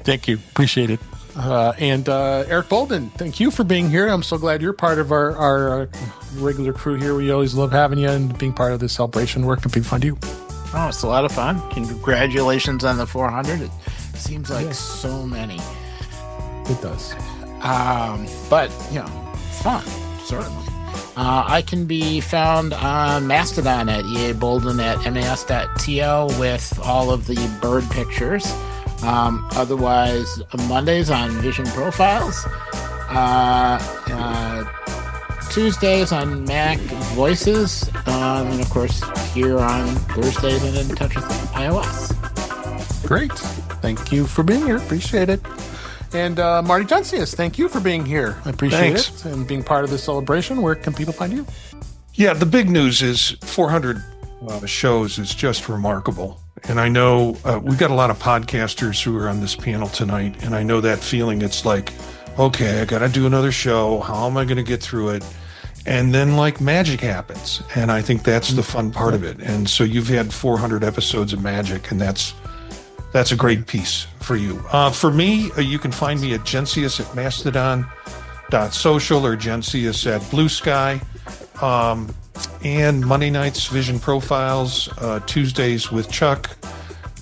Thank you. Appreciate it. And Eric Bolden, thank you for being here. I'm so glad you're part of our regular crew here. We always love having you and being part of this celebration. Where can people find you? Oh, it's a lot of fun. Congratulations on the 400. It seems like so many. It does. But, fun, certainly. I can be found on Mastodon at EA Bolden at mas.to with all of the bird pictures. Otherwise, Mondays on Vision Profiles. Tuesdays on Mac Voices. And, of course, here on Thursdays and In Touch with iOS. Great. Thank you for being here. Appreciate it. And Marty Jencius, thank you for being here. I appreciate it and being part of this celebration. Where can people find you? Yeah, the big news is 400 shows is just remarkable. And I know we've got a lot of podcasters who are on this panel tonight, and I know that feeling. It's like, okay, I got to do another show. How am I going to get through it? And then like magic happens. And I think that's the fun part of it. And so you've had 400 episodes of magic, and that's a great piece for you. For me, you can find me at Jencius at mastodon.social or Jencius at Blue Sky. And Monday nights, Vision Profiles, Tuesdays with Chuck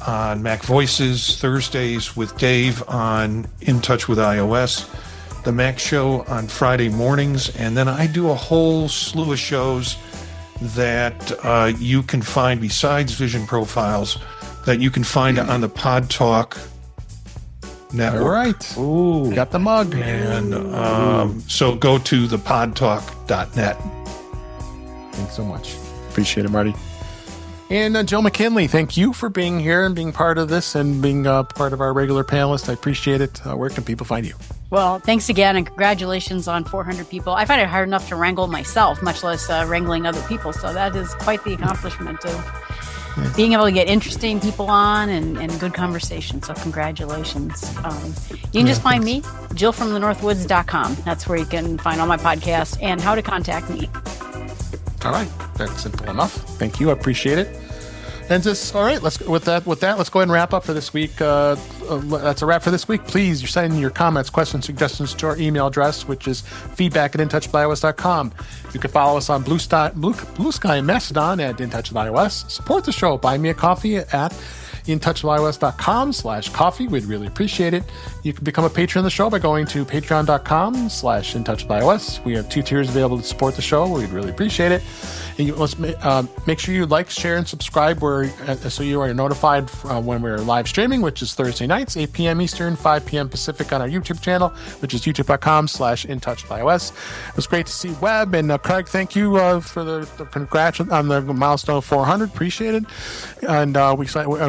on Mac Voices, Thursdays with Dave on In Touch with iOS, the Mac Show on Friday mornings, and then I do a whole slew of shows that you can find besides Vision Profiles that you can find on the Pod Talk network. All right. Ooh, got the mug. And so go to thepodtalk.net. Thanks so much. Appreciate it, Marty. And Jill McKinley, thank you for being here and being part of this and being part of our regular panelist. I appreciate it. Where can people find you? Well, thanks again, and congratulations on 400 people. I find it hard enough to wrangle myself, much less wrangling other people. So that is quite the accomplishment of being able to get interesting people on and good conversation. So congratulations. You can just find me, jillfromthenorthwoods.com. That's where you can find all my podcasts and how to contact me. All right, that's simple enough. Thank you, I appreciate it. And just all right, let's with that, let's go ahead and wrap up for this week. That's a wrap for this week. Please, you're sending your comments, questions, suggestions to our email address, which is feedback@intouchwithios.com. You can follow us on Blue Sky and Mastodon at In Touch with iOS. Support the show. Buy me a coffee at intouchwithios.com/coffee. We'd really appreciate it. You can become a patron of the show by going to patreon.com/intouchwithios. We have 2 tiers available to support the show. We'd really appreciate it. And let's make sure you like, share, and subscribe so you are notified when we're live streaming, which is Thursday nights, 8 p.m. Eastern, 5 p.m. Pacific on our YouTube channel, which is youtube.com/intouchwithios. It was great to see Webb and Craig. Thank you for the congrats on the milestone 400. Appreciate it. And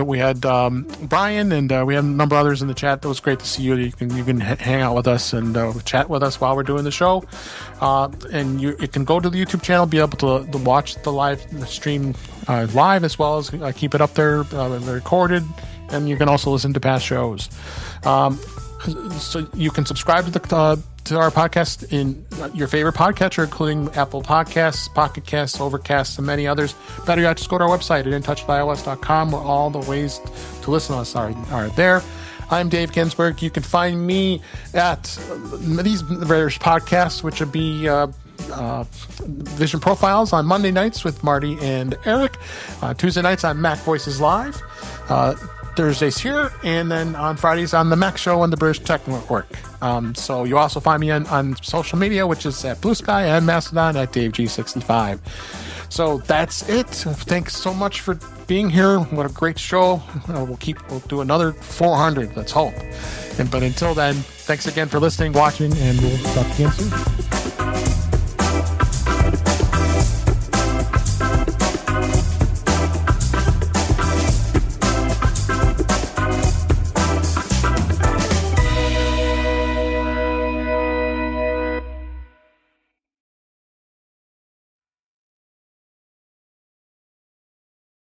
we had Brian and we had a number of others in the chat. That was great to see you. You can hang out with us and chat with us while we're doing the show. And you can go to the YouTube channel, be able to watch the stream live, as well as keep it up there recorded. And you can also listen to past shows. So you can subscribe to our podcast in your favorite podcatcher, including Apple Podcasts, Pocket Casts, Overcast, and many others. Better yet, just go to our website at intouchwithios.com, where all the ways to listen to us are there. I'm Dave Ginsburg. You can find me at these various podcasts, which would be Vision Profiles on Monday nights with Marty and Eric, Tuesday nights on Mac Voices Live, Thursdays here, and then on Fridays on the Mac Show on the British Tech Network. So you also find me on social media, which is at Blue Sky and Mastodon at DaveG65. So that's it. Thanks so much for being here. What a great show. We'll do another 400. Let's hope. But until then, thanks again for listening, watching, and we'll talk again soon.